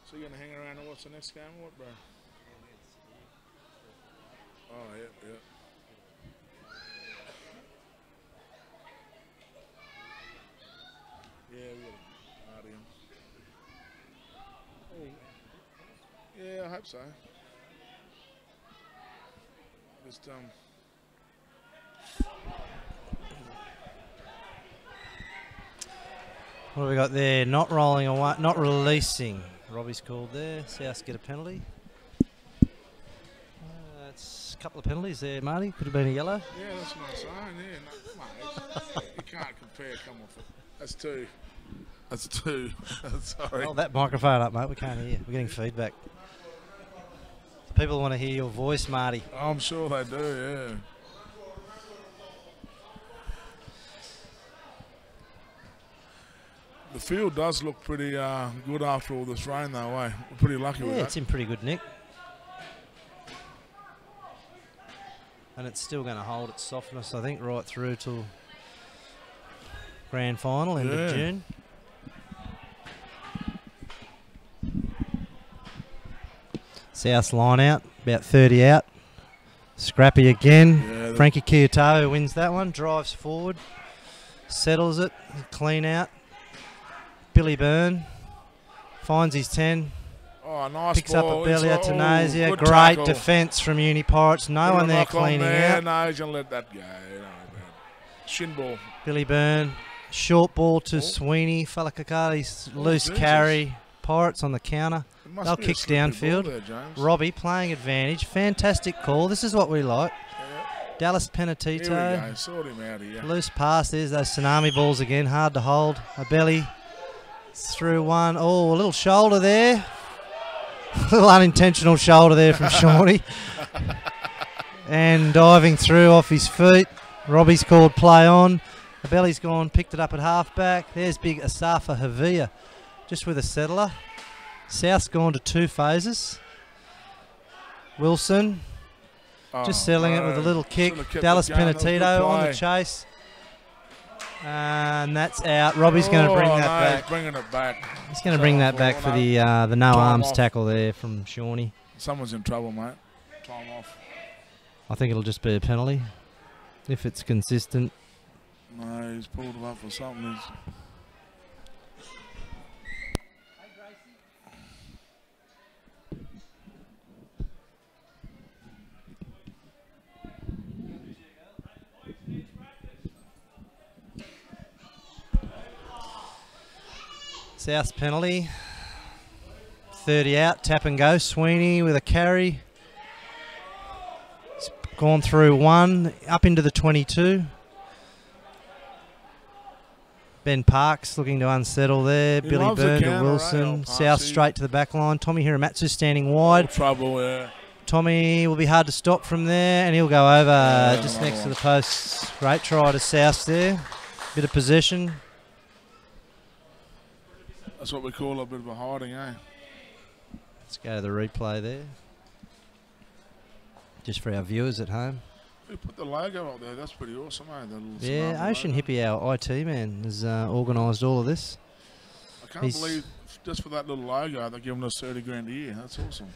Speaker 3: So you're going to hang around and watch the next game or what, bro? Oh, yeah, yeah. Yeah, we got a party on. Yeah, I hope so. Just,
Speaker 1: What have we got there? Not rolling away, not releasing. Robbie's called there. South get a penalty. That's a couple of penalties there, Marty. Could have been a yellow.
Speaker 3: Yeah, that's what I'm saying. Yeah, no, mate, you can't compare. Come on, that's two. That's two. Sorry.
Speaker 1: Hold that microphone up, mate. We can't hear. We're getting feedback. People want to hear your voice, Marty.
Speaker 3: I'm sure they do. Yeah. The field does look pretty good after all this rain, though, eh? We're pretty lucky with that.
Speaker 1: Yeah, it's in pretty good nick. And it's still going to hold its softness, I think, right through till grand final, end of June. South line out, about 30 out. Scrappy again.
Speaker 3: Yeah,
Speaker 1: Frankie Kiyotau wins that one, drives forward, settles it, clean out. Billy Byrne finds his 10.
Speaker 3: Oh, nice
Speaker 1: picks
Speaker 3: ball.
Speaker 1: up a belly out to Nazia.
Speaker 3: Good
Speaker 1: Great
Speaker 3: tackle.
Speaker 1: defence from Uni Pirates. No one there cleaning out.
Speaker 3: No, he's going to let that go. No, shin ball.
Speaker 1: Billy Byrne. Short ball to Sweeney. Falakakali's loose
Speaker 3: Jesus.
Speaker 1: carry. Pirates on the counter. They'll kick downfield.
Speaker 3: There,
Speaker 1: Robbie playing advantage. Fantastic call. This is what we like.
Speaker 3: Yeah.
Speaker 1: Dallas
Speaker 3: Here we
Speaker 1: Penatito.
Speaker 3: go. Sort him out here.
Speaker 1: Loose pass. There's those tsunami balls again. Hard to hold. A belly through one. Oh, a little shoulder there. A little unintentional shoulder there from Shawnee. And diving through off his feet. Robbie's called play on. The belly's gone, picked it up at halfback. There's big Asafa Havia just with a settler. South's gone to 2 phases. Wilson just settling it with a little kick. Dallas Penatito on the chase. And that's out. Robbie's going to bring that back.
Speaker 3: He's bringing it back.
Speaker 1: He's going to bring that back for the no arms tackle there from Shawnee.
Speaker 3: Someone's in trouble, mate. Time off.
Speaker 1: I think it'll just be a penalty if it's consistent.
Speaker 3: No, he's pulled him up for something.
Speaker 1: South's penalty. 30 out, tap and go. Sweeney with a carry. It's gone through one, up into the 22. Ben Parks looking to unsettle there.
Speaker 3: He
Speaker 1: Billy
Speaker 3: loves a
Speaker 1: Byrne to
Speaker 3: counter,
Speaker 1: Wilson.
Speaker 3: eh,
Speaker 1: South straight to the back line. Tommy Hiramatsu standing wide.
Speaker 3: Trouble, yeah.
Speaker 1: Tommy will be hard to stop from there, and he'll go over just next to the posts. Great try to South there. Bit of possession.
Speaker 3: That's what we call a bit of a hiding, eh?
Speaker 1: Let's go to the replay there. Just for our viewers at home.
Speaker 3: We put the logo up there. That's pretty awesome, eh? The little
Speaker 1: Yeah,
Speaker 3: Sonoma
Speaker 1: Ocean
Speaker 3: logo.
Speaker 1: Hippie, our IT man, has organised all of this.
Speaker 3: I can't believe just for that little logo they're giving us 30 grand a year. That's awesome.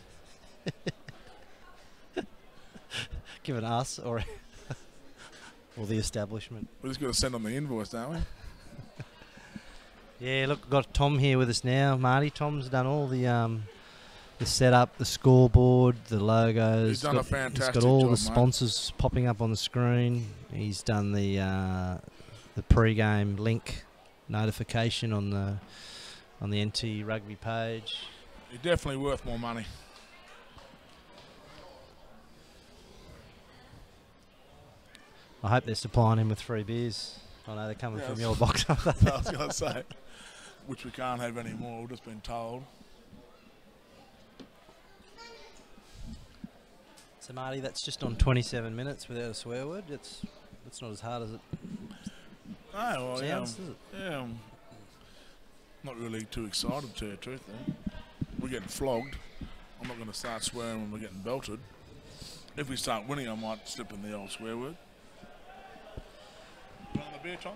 Speaker 1: Given us or the establishment.
Speaker 3: We just got to send them the invoice, don't we?
Speaker 1: Yeah, look, got Tom here with us now. Marty, Tom's done all the setup, the scoreboard, the logos.
Speaker 3: He's done a fantastic
Speaker 1: He's got all
Speaker 3: job,
Speaker 1: the
Speaker 3: mate.
Speaker 1: sponsors popping up on the screen. He's done the pre-game link notification on the NT Rugby page.
Speaker 3: He's definitely worth more money.
Speaker 1: I hope they're supplying him with free beers. I know they're coming from your box.
Speaker 3: I was going to say, which we can't have anymore. We've just been told.
Speaker 1: So Marty, that's just on 27 minutes without a swear word. It's not as hard as it
Speaker 3: Oh, well,
Speaker 1: sounds, is it?
Speaker 3: Yeah, I'm not really too excited, to tell you the truth. Though. We're getting flogged. I'm not going to start swearing when we're getting belted. If we start winning, I might slip in the old swear word. You want the beer, Tom?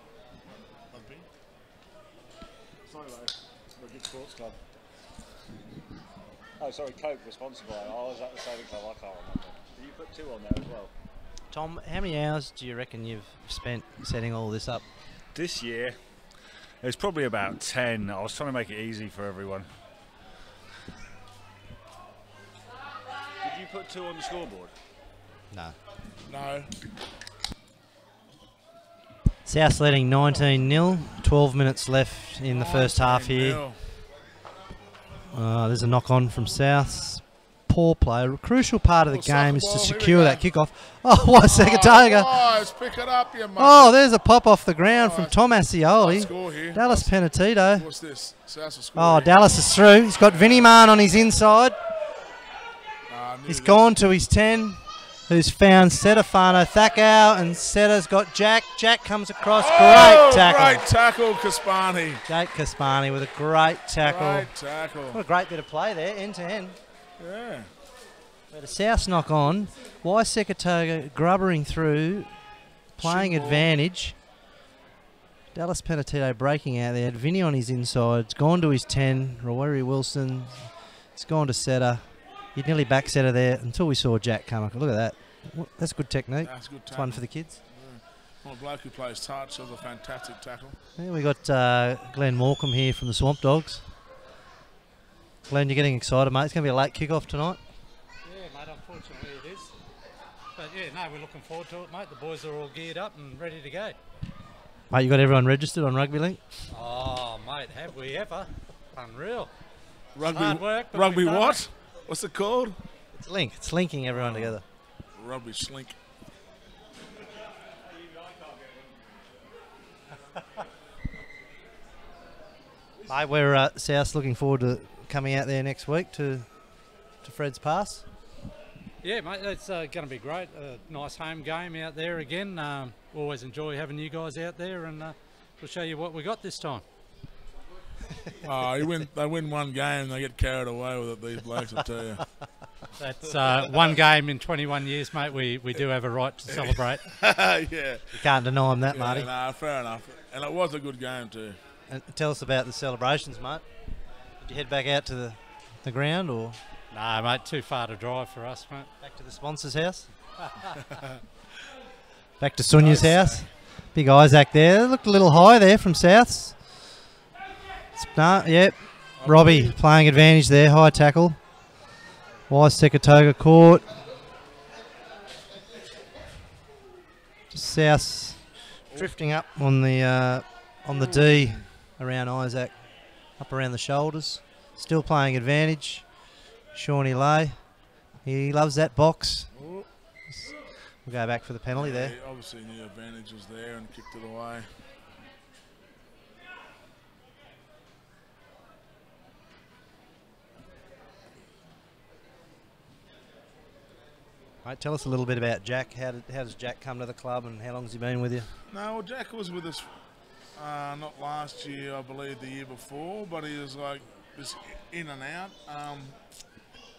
Speaker 3: Another beer?
Speaker 5: Sorry, mate. We're a good sports club. Oh, sorry, Coke responsible. I was at the saving club, I can't remember. Did you put 2 on there as well?
Speaker 1: Tom, how many hours do you reckon you've spent setting all this up?
Speaker 5: This year, it was probably about 10. I was trying to make it easy for everyone. Did you put 2 on the scoreboard?
Speaker 1: No.
Speaker 3: No.
Speaker 1: South leading 19-0. 12 minutes left in the first half here. There's a knock-on from South. Poor play. A crucial part of the game is to secure that kickoff. Oh, what a Sekatoga.
Speaker 3: Guys, pick it up, you
Speaker 1: Oh, there's a pop off the ground from Tom Asioli. Dallas Penatito.
Speaker 3: What's this? South will score
Speaker 1: Oh,
Speaker 3: here.
Speaker 1: Dallas is through. He's got Vinnie Mann on his inside. He's gone to his 10. Who's found Setafano Thakau, and Seta's got Jack. Jack comes across. Great tackle.
Speaker 3: Great tackle, Kaspani.
Speaker 1: Jake Kaspani with a great tackle.
Speaker 3: Great tackle.
Speaker 1: What a great bit of play there, end to end.
Speaker 3: Yeah.
Speaker 1: But a South knock on. Why Sekatoga grubbering through, playing advantage. Dallas Penatito breaking out there. Had Vinny on his inside. It's gone to his 10. Raweri Wilson. It's gone to Seta. He'd nearly back Seta there until we saw Jack come up. Look at that. That's good technique.
Speaker 3: That's good tackle.
Speaker 1: It's one for the kids.
Speaker 3: Yeah. Well, a bloke who plays touch does a fantastic tackle.
Speaker 1: Yeah, we got Glenn Morecambe here from the Swamp Dogs. Glenn, you're getting excited, mate. It's going to be a late kick-off tonight.
Speaker 6: Yeah, mate, unfortunately it is. But yeah, no, we're looking forward to it, mate. The boys are all geared up and ready to go.
Speaker 1: Mate, you got everyone registered on Rugby Link?
Speaker 6: Oh, mate, have we ever? Unreal.
Speaker 3: Rugby,
Speaker 6: Hard work, but
Speaker 3: rugby
Speaker 6: we've done
Speaker 3: what?
Speaker 6: it.
Speaker 3: What's it called?
Speaker 1: It's Link. It's linking everyone together.
Speaker 3: Rugby slink.
Speaker 1: Mate, we're South looking forward to coming out there next week to Fred's Pass.
Speaker 6: Yeah, mate, it's going to be great. A nice home game out there again. Always enjoy having you guys out there, and we'll show you what we got this time.
Speaker 3: Oh, they win one game and they get carried away with it, these blokes, I tell you.
Speaker 6: That's one game in 21 years, mate. We do have a right to celebrate.
Speaker 3: Yeah.
Speaker 1: You can't deny them that, Marty.
Speaker 3: Nah, fair enough. And it was a good game too.
Speaker 1: And tell us about the celebrations, mate. Did you head back out to the ground or
Speaker 6: Nah, mate, too far to drive for us, mate.
Speaker 1: back to the sponsor's house? Back to Sonia's house. Big Isaac there. Looked a little high there from Souths. Yep. Robbie playing advantage there. High tackle. Wise Sekatoga caught. Just Souths drifting up on the D around Isaac. Up around the shoulders. Still playing advantage. Shawnee Lay. He loves that box.
Speaker 3: Oh,
Speaker 1: We'll go back for the penalty
Speaker 3: yeah,
Speaker 1: there.
Speaker 3: he obviously knew advantage was there and kicked it away.
Speaker 1: Right, tell us a little bit about Jack. How does Jack come to the club and how long's he been with you?
Speaker 3: No, well, Jack was with us not last year, I believe the year before, but he was like just in and out.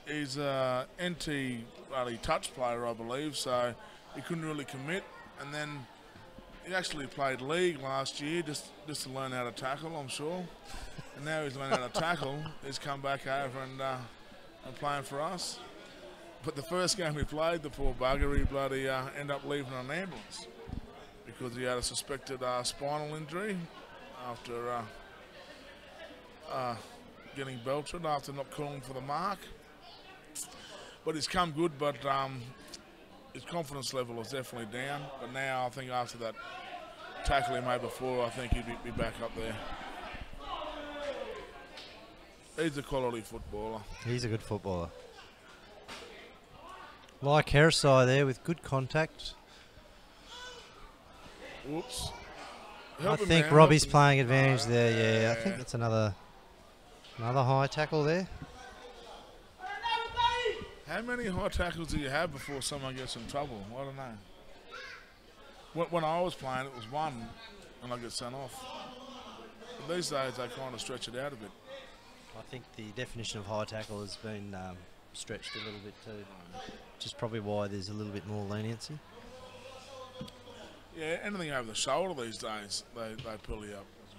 Speaker 3: He's a NT touch player, I believe, so he couldn't really commit. And then he actually played league last year just to learn how to tackle, I'm sure. And now he's learned how to tackle. He's come back over and playing for us. But the first game we played, the poor bugger, he bloody ended up leaving on an ambulance because he had a suspected spinal injury after getting belted after not calling for the mark. But he's come good, but his confidence level is definitely down. But now I think after that tackle he made before, I think he'd be back up there. He's a quality footballer.
Speaker 1: He's a good footballer. Like Heresai there with good contact.
Speaker 3: Whoops.
Speaker 1: I think Robbie's playing advantage there, yeah. I think that's another high tackle there.
Speaker 3: How many high tackles do you have before someone gets in trouble? I don't know. When I was playing, it was one, and I get sent off. But these days, they kind of stretch it out a bit.
Speaker 1: I think the definition of high tackle has been stretched a little bit too, which is probably why there's a little bit more leniency.
Speaker 3: Yeah, anything over the shoulder these days, they pull you up. It's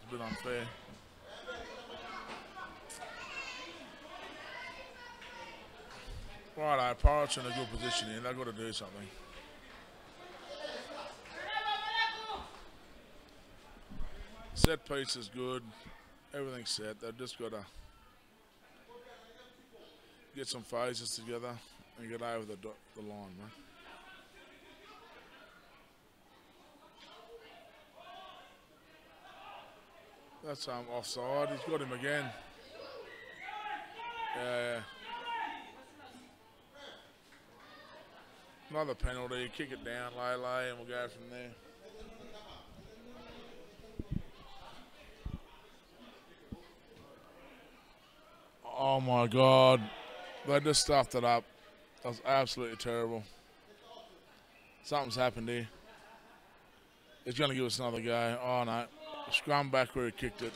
Speaker 3: a bit unfair. Righto, Pirates in a good position here. They've got to do something. Set piece is good. Everything's set. They've just got to get some phases together and get over the line, man. That's offside. He's got him again. Yeah. Another penalty. Kick it down, lay, and we'll go from there. Oh my God. They just stuffed it up. That was absolutely terrible. Something's happened here. He's going to give us another go. Oh no. Scrum back where he kicked it.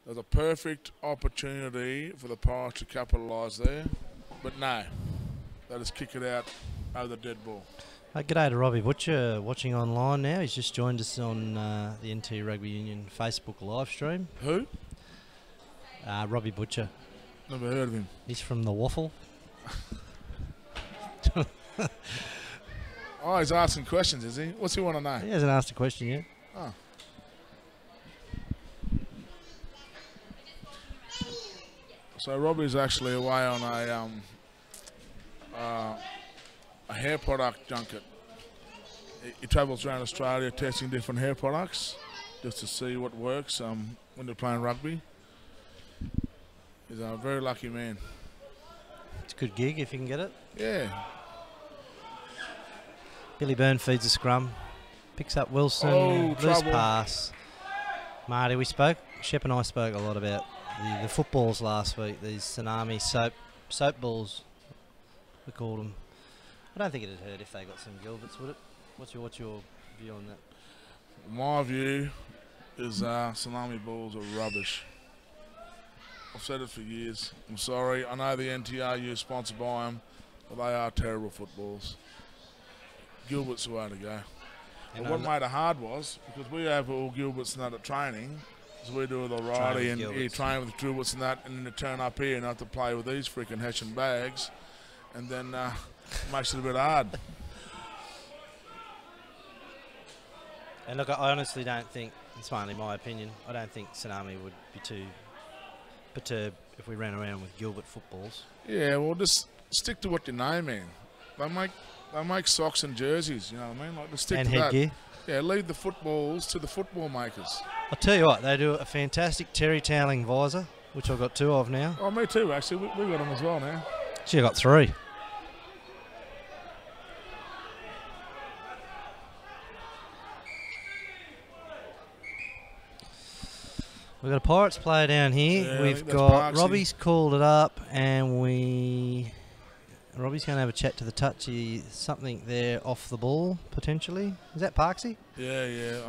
Speaker 3: There's a perfect opportunity for the Pirates to capitalise there. But no. They just kick it out over the dead ball.
Speaker 1: G'day to Robbie Butcher watching online now. He's just joined us on the NT Rugby Union Facebook live stream.
Speaker 3: Who?
Speaker 1: Robbie Butcher.
Speaker 3: Never heard of him.
Speaker 1: He's from the Waffle.
Speaker 3: Oh, he's asking questions, is he? What's he want to know?
Speaker 1: He hasn't asked a question yet.
Speaker 3: Oh. So Robbie's actually away on a hair product junket. He travels around Australia testing different hair products just to see what works when they're playing rugby. He's a very lucky man.
Speaker 1: It's a good gig if you can get it.
Speaker 3: Yeah.
Speaker 1: Billy Byrne feeds a scrum. Picks up Wilson.
Speaker 3: Oh,
Speaker 1: loose
Speaker 3: trouble.
Speaker 1: pass. Marty, Shep and I spoke a lot about the footballs last week. These tsunami soap balls, we called them. I don't think it'd hurt if they got some Gilberts, would it? What's your view on that?
Speaker 3: My view is tsunami balls are rubbish. I've said it for years. I'm sorry. I know the NTRU is sponsored by them, but they are terrible footballs. Gilbert's the way to go. But what made it hard was because we have all Gilberts and that at training. So we do with O'Reilly and you train with Gilberts and that, and then you turn up here and have to play with these freaking Hessian bags, and then makes it a bit hard.
Speaker 1: And look, I honestly don't think, it's mainly my opinion, I don't think Tsunami would be too perturbed if we ran around with Gilbert footballs.
Speaker 3: Yeah, well, just stick to what you know, man. They make socks and jerseys, you know what I mean? Like, just stick
Speaker 1: And
Speaker 3: to
Speaker 1: headgear.
Speaker 3: that. Yeah, leave the footballs to the football makers.
Speaker 1: I'll tell you what, they do a fantastic terry toweling visor, which I've got 2 of now.
Speaker 3: Oh, me too, actually. We got them as well now.
Speaker 1: Actually, I've got 3. We've got a Pirates player down here.
Speaker 3: Yeah,
Speaker 1: We've got Robbie's called it up, and Robbie's going to have a chat to the touchy. Something there off the ball potentially. Is that Parksy?
Speaker 3: Yeah.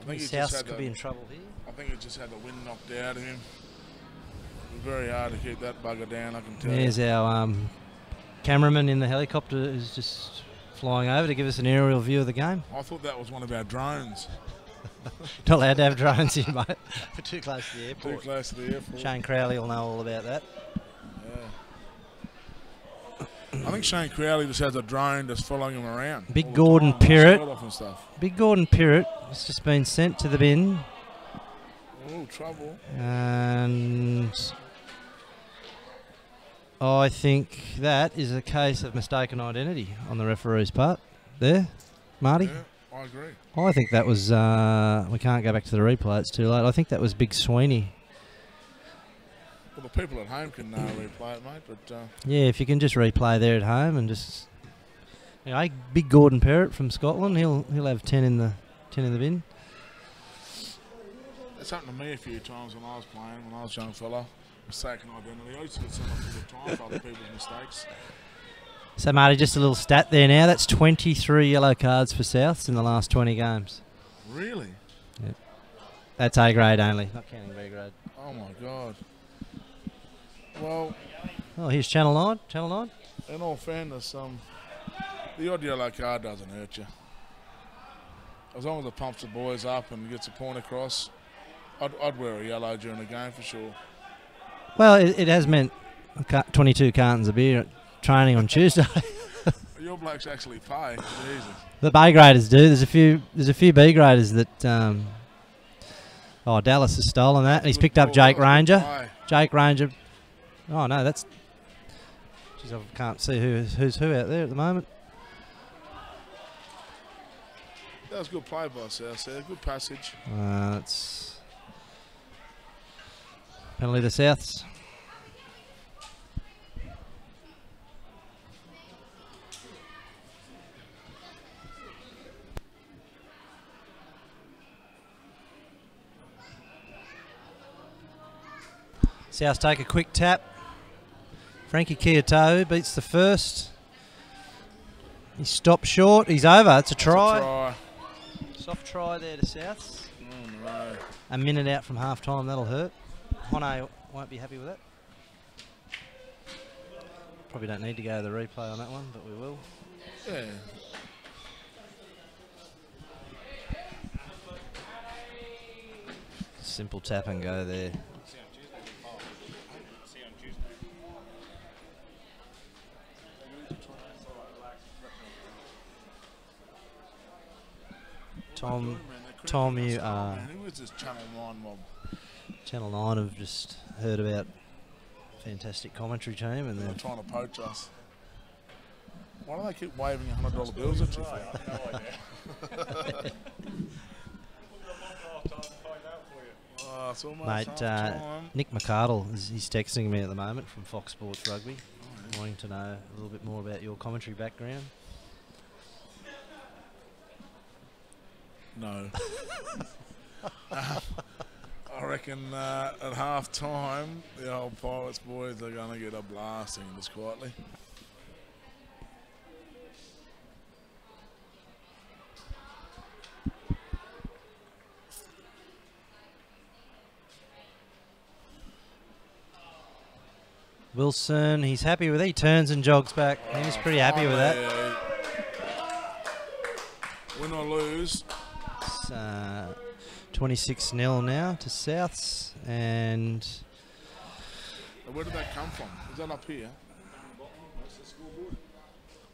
Speaker 3: I think
Speaker 1: South could be in trouble here.
Speaker 3: I think he just had the wind knocked out of him. Very hard to keep that bugger down, I can tell you.
Speaker 1: There's our cameraman in the helicopter who's just flying over to give us an aerial view of the game.
Speaker 3: I thought that was one of our drones.
Speaker 1: Not allowed to have drones here, mate. We're too close to the airport.
Speaker 3: Too close to the airport.
Speaker 1: Shane Crowley will know all about that.
Speaker 3: Yeah. I think Shane Crowley just has a drone that's following him around.
Speaker 1: Big Gordon Pirrett.
Speaker 3: And
Speaker 1: Big Gordon Pirrett has just been sent to the bin.
Speaker 3: Oh, trouble.
Speaker 1: And I think that is a case of mistaken identity on the referee's part. There, Marty?
Speaker 3: Yeah, I agree.
Speaker 1: I think that was, we can't go back to the replay, it's too late. I think that was Big Sweeney.
Speaker 3: Well, the people at home can replay it, mate. But
Speaker 1: yeah, if you can just replay there at home and just, you know, Big Gordon Pirrett from Scotland, he'll have 10 in the bin.
Speaker 3: It's happened to me a few times when I was playing, when I was a young fella. Mistaken identity. I used to get sent off all the time for other people's mistakes.
Speaker 1: So, Marty, just a little stat there now. That's 23 yellow cards for Souths in the last 20 games.
Speaker 3: Really?
Speaker 1: Yep. That's A grade only, not counting B grade.
Speaker 3: Oh, my God. Well...
Speaker 1: Oh, here's Channel 9. Channel 9.
Speaker 3: In all fairness, the odd yellow card doesn't hurt you. As long as it pumps the boys up and gets a point across, I'd wear a yellow during the game for sure.
Speaker 1: Well, it has meant 22 cartons of beer at training on Tuesday.
Speaker 3: Your blokes actually pay. Jesus.
Speaker 1: The B graders do. There's a few B graders that. Oh, Dallas has stolen that, and he's picked up Jake Ranger. Jake Ranger. Oh no, that's. Jeez, I can't see who's who out there at the moment.
Speaker 3: That was good play by South there. Good passage.
Speaker 1: That's penalty to Souths. Souths take a quick tap. Frankie Kiatau beats the first. He stopped short. He's over. It's a try. Soft try there to Souths.
Speaker 3: Oh, no.
Speaker 1: A minute out from half time. That'll hurt. Hone won't be happy with that. Probably don't need to go to the replay on that one, but we will.
Speaker 3: Yeah.
Speaker 1: Simple tap and go there. Tom, you are.
Speaker 3: Who was this Channel 9 mob?
Speaker 1: Channel 9 have just heard about fantastic commentary team, and
Speaker 3: they're trying to poach us. Why do they keep waving $100 bills at you for?
Speaker 1: Mate, Nick McArdle, he's texting me at the moment from Fox Sports Rugby, wanting to know a little bit more about your commentary background.
Speaker 3: No. I reckon at half time, the old Pirates boys are going to get a blasting just quietly.
Speaker 1: Wilson, he's happy with it. He turns and jogs back. He's pretty happy with that.
Speaker 3: Win or lose.
Speaker 1: It's 26-0 now to Souths, and
Speaker 3: Where did that come from? Is that up here?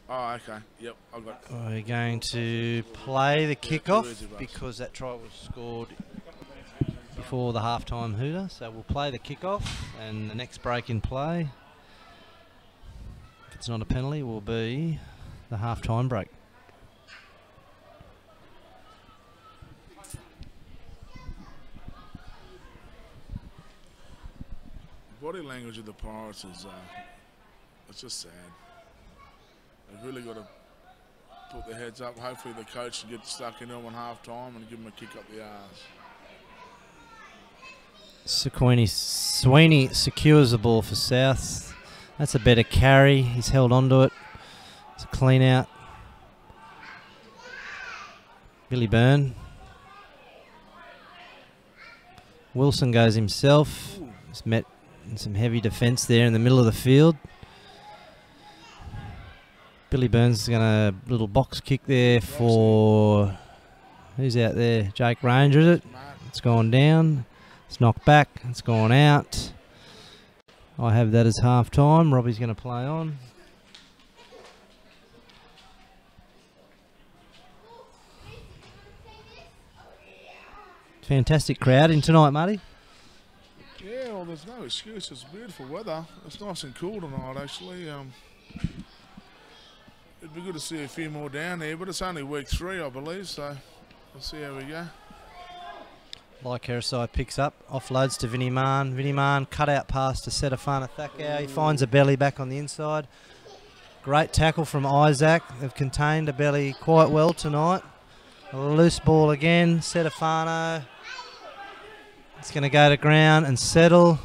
Speaker 3: Oh, okay. Yep, I got it.
Speaker 1: we're going to play the kickoff
Speaker 3: easy, Russ.
Speaker 1: because that try was scored before the halftime hooter. So we'll play the kickoff, and the next break in play, if it's not a penalty, will be the halftime break.
Speaker 3: Body language of the Pirates is it's just sad. They've really got to put their heads up. Hopefully the coach can get stuck in them on half time and give them a kick up the arse.
Speaker 1: Sweeney secures the ball for South. That's a better carry. He's held onto it. It's a clean out. Billy Byrne. Wilson goes himself. He's met in some heavy defence there in the middle of the field. Billy Burns going to little box kick there for, who's out there? Jake Ranger, is it? It's gone down. It's knocked back. It's gone out. I have that as half time. Robbie's going to play on. Fantastic crowd in tonight, Marty.
Speaker 3: Yeah, well, there's no excuse. It's beautiful weather. It's nice and cool tonight, actually. It'd be good to see a few more down there, but it's only week 3, I believe, so we'll see how we go.
Speaker 1: Like Heresai picks up, offloads to Vinnie Mann. Vinnie Mann cut out pass to Setafana Thakau. He finds a belly back on the inside. Great tackle from Isaac. They've contained a belly quite well tonight. A loose ball again. Setafano. It's going to go to ground and settle.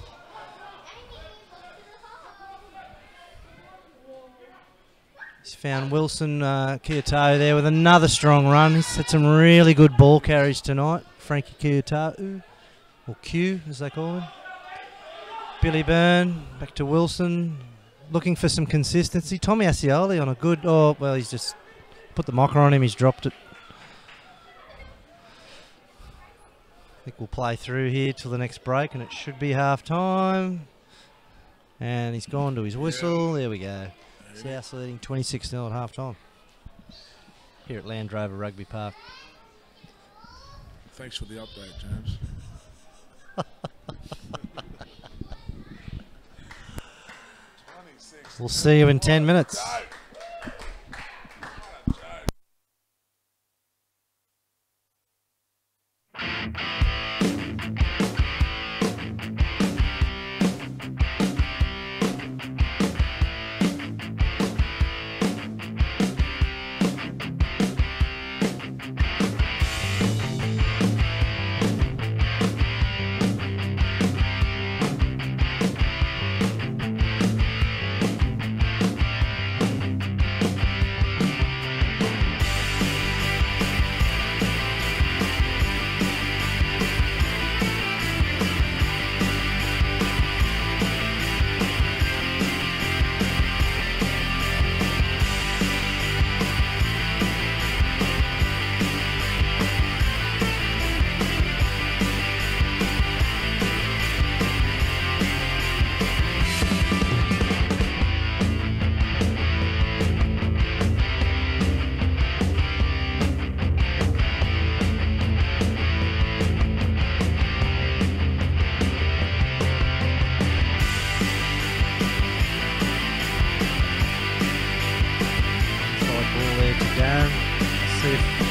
Speaker 1: He's found Wilson Kiyotau there with another strong run. He's had some really good ball carries tonight. Frankie Kiyotau, or Q as they call him. Billy Byrne, back to Wilson. Looking for some consistency. Tommy Asioli on a good, oh, well, he's just put the mocker on him. He's dropped it. I think we'll play through here till the next break, and it should be half time. And he's gone to his whistle. There we go. South leading 26-0 at half time here at Land Rover Rugby Park.
Speaker 3: Thanks for the update, James.
Speaker 1: We'll see you in 10 minutes.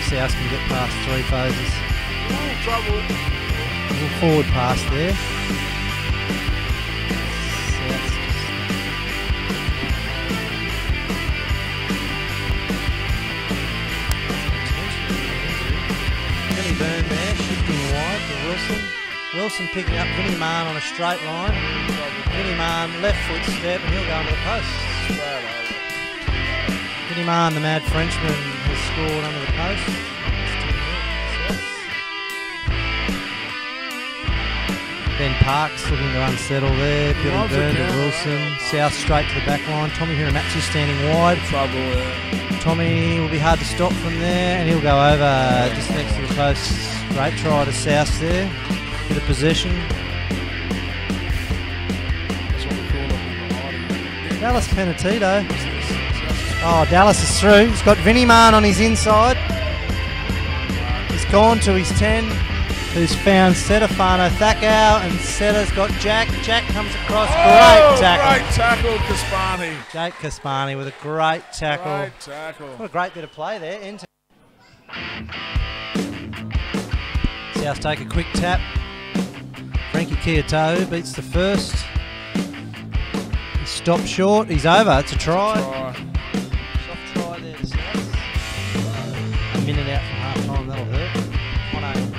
Speaker 1: South can get past 3 phases.
Speaker 3: Oh, trouble.
Speaker 1: A little forward pass there. Billy Byrne there, shifting wide to Wilson. Wilson picking up Vinnie Mann on a straight line. Vinnie Mann, left foot step, and he'll go under the post. Vinnie Mann, the mad Frenchman, has scored under the post. Ben Parks looking to unsettle there. Billy
Speaker 3: loves
Speaker 1: Byrne
Speaker 3: it,
Speaker 1: to
Speaker 3: yeah.
Speaker 1: Wilson. South straight to the back line. Tommy Hiramatsu standing wide.
Speaker 3: Trouble there.
Speaker 1: Tommy will be hard to stop from there, and he'll go over just next to the post. Great try to South there. Bit of possession.
Speaker 3: That's what we call it.
Speaker 1: Dallas Penatito. Oh, Dallas is through. He's got Vinnie Marn on his inside. He's gone to his 10, who's found Setafano Thakau, and Seta's got Jack. Jack comes across. Great tackle.
Speaker 3: Great tackle, Kaspani.
Speaker 1: Jake Kaspani with a great tackle.
Speaker 3: Great tackle.
Speaker 1: What a great bit of play there. South take a quick tap. Frankie Kiato'o beats the first. He stopped short. He's over. It's a try. Soft try there to South. A minute out from half time. That'll hurt. 1-0.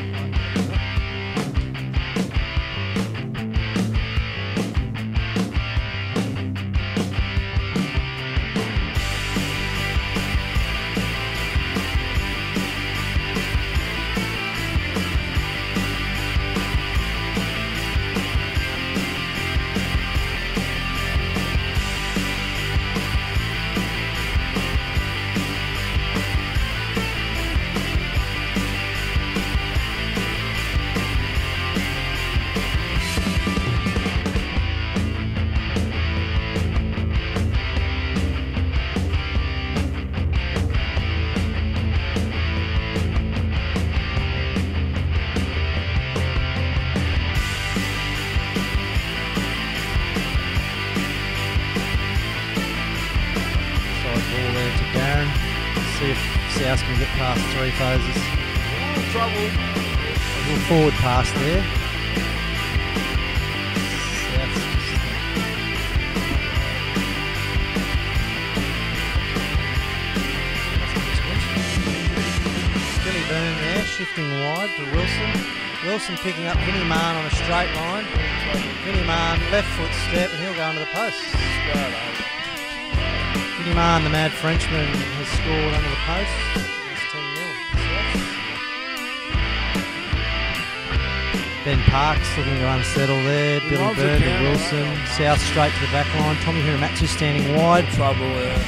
Speaker 1: See if South can get past 3 phases.
Speaker 3: Trouble.
Speaker 1: A little forward pass there. South's just Billy Byrne there, shifting wide to Wilson. Wilson picking up Vinnie Marn on a straight line. Vinnie Marn, left foot step, and he'll go under the post. Vinnie Marn, the mad Frenchman, has scored under the post. It's 10-0. Ben Parks looking to unsettle there. Billy Byrne to Wilson. South straight to the back line. Tommy Hiramatsu standing wide.
Speaker 3: Trouble there.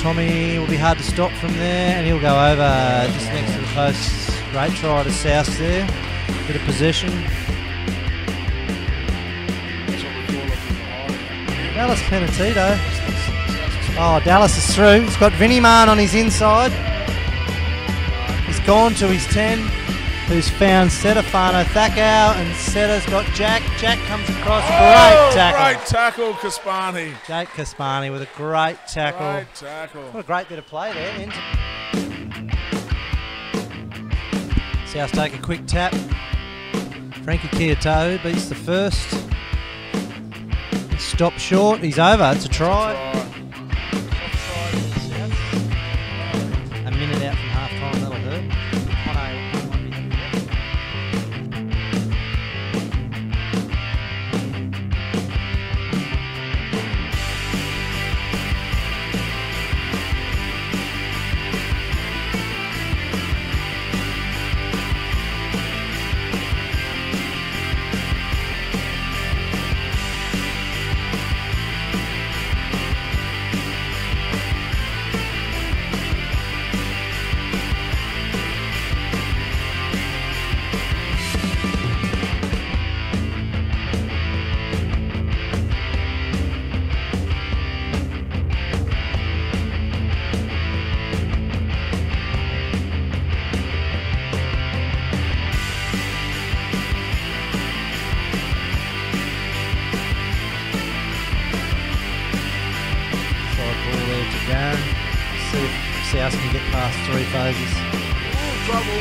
Speaker 1: Tommy will be hard to stop from there, and he'll go over just next to the post. Great try to South there. Bit of possession.
Speaker 3: That's what we call it.
Speaker 1: Dallas Penatito. Oh, Dallas is through. He's got Vinnie Marn on his inside. He's gone to his 10, who's found Setafano Thakau, and Seta's got Jack. Jack comes across. Great tackle.
Speaker 3: Great tackle, Kaspani.
Speaker 1: Jake Kaspani with a great tackle.
Speaker 3: Great tackle.
Speaker 1: What a great bit of play there. South take a quick tap. Frankie Kiato'o beats the first. Stop short. He's over. It's a try. A minute out from half time. That'll hurt. 3 phases.
Speaker 3: Trouble.
Speaker 1: A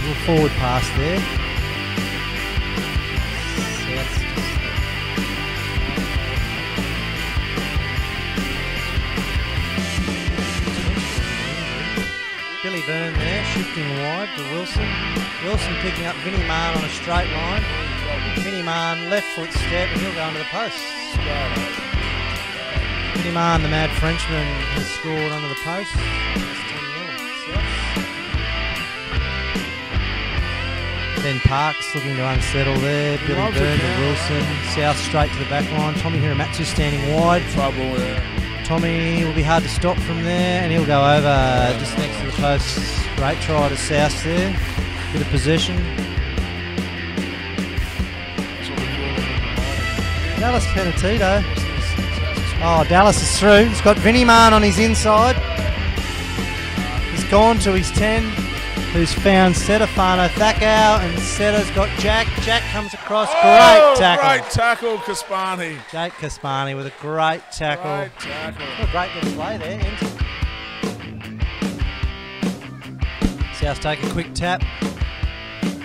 Speaker 1: little forward pass there. Billy Byrne there, shifting wide to Wilson. Wilson picking up Vinnie Marn on a straight line. Vinnie Marn, left foot step, and he'll go under the post. Vinnie Marn, the mad Frenchman, has scored under the post. It's 10-0. End Parks looking to unsettle there. Billy
Speaker 3: loves
Speaker 1: Byrne
Speaker 3: it,
Speaker 1: to
Speaker 3: yeah.
Speaker 1: Wilson. South straight to the back line. Tommy Hiramatsu standing wide.
Speaker 3: Trouble, yeah.
Speaker 1: Tommy will be hard to stop from there, and he'll go over just next to the post. Great try to South there. Bit of possession.
Speaker 3: That's what we call it.
Speaker 1: Dallas Penatito. Oh, Dallas is through. He's got Vinnie Mann on his inside. He's gone to his 10, who's found Setafano Thakau, and Seta's got Jack. Jack comes across. Great tackle.
Speaker 3: Great tackle, Kaspani.
Speaker 1: Jake Kaspani with a great tackle.
Speaker 3: Great tackle.
Speaker 1: What a great little play there. South take a quick tap.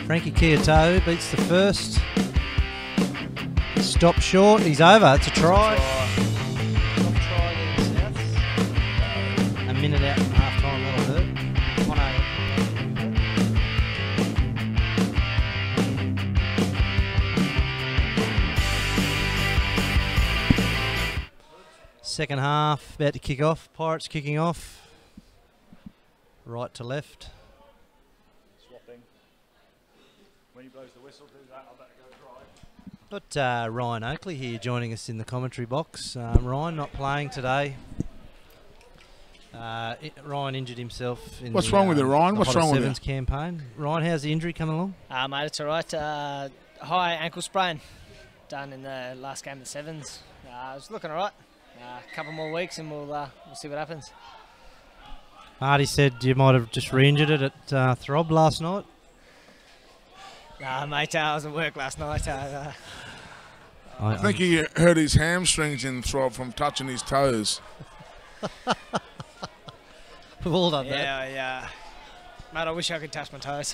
Speaker 1: Frankie Kiyotau beats the first. Stop short. He's over. It's a try. Top try there, Souths. A minute out from half time. That'll hurt. 1-8. Second half about to kick off. Pirates kicking off. Right to left.
Speaker 5: Swapping. When he blows the whistle, do that. I better go dry.
Speaker 1: Got Ryan Oakley here joining us in the commentary box. Ryan not playing today. Ryan injured himself in
Speaker 3: What's
Speaker 1: the,
Speaker 3: wrong with you, Ryan?
Speaker 1: the
Speaker 3: What's
Speaker 1: Hotter
Speaker 3: wrong with
Speaker 1: Sevens campaign. Ryan, how's the injury coming along?
Speaker 7: Mate, it's all right. High ankle sprain done in the last game of the Sevens. It's looking all right. A couple more weeks and we'll see what happens.
Speaker 1: Marty said you might have just re-injured it at Throb last night.
Speaker 7: Nah, mate, I was at work last night.
Speaker 3: I think he hurt his hamstrings in Throb from touching his toes.
Speaker 1: We've all done that.
Speaker 7: Yeah. Mate, I wish I could touch my toes.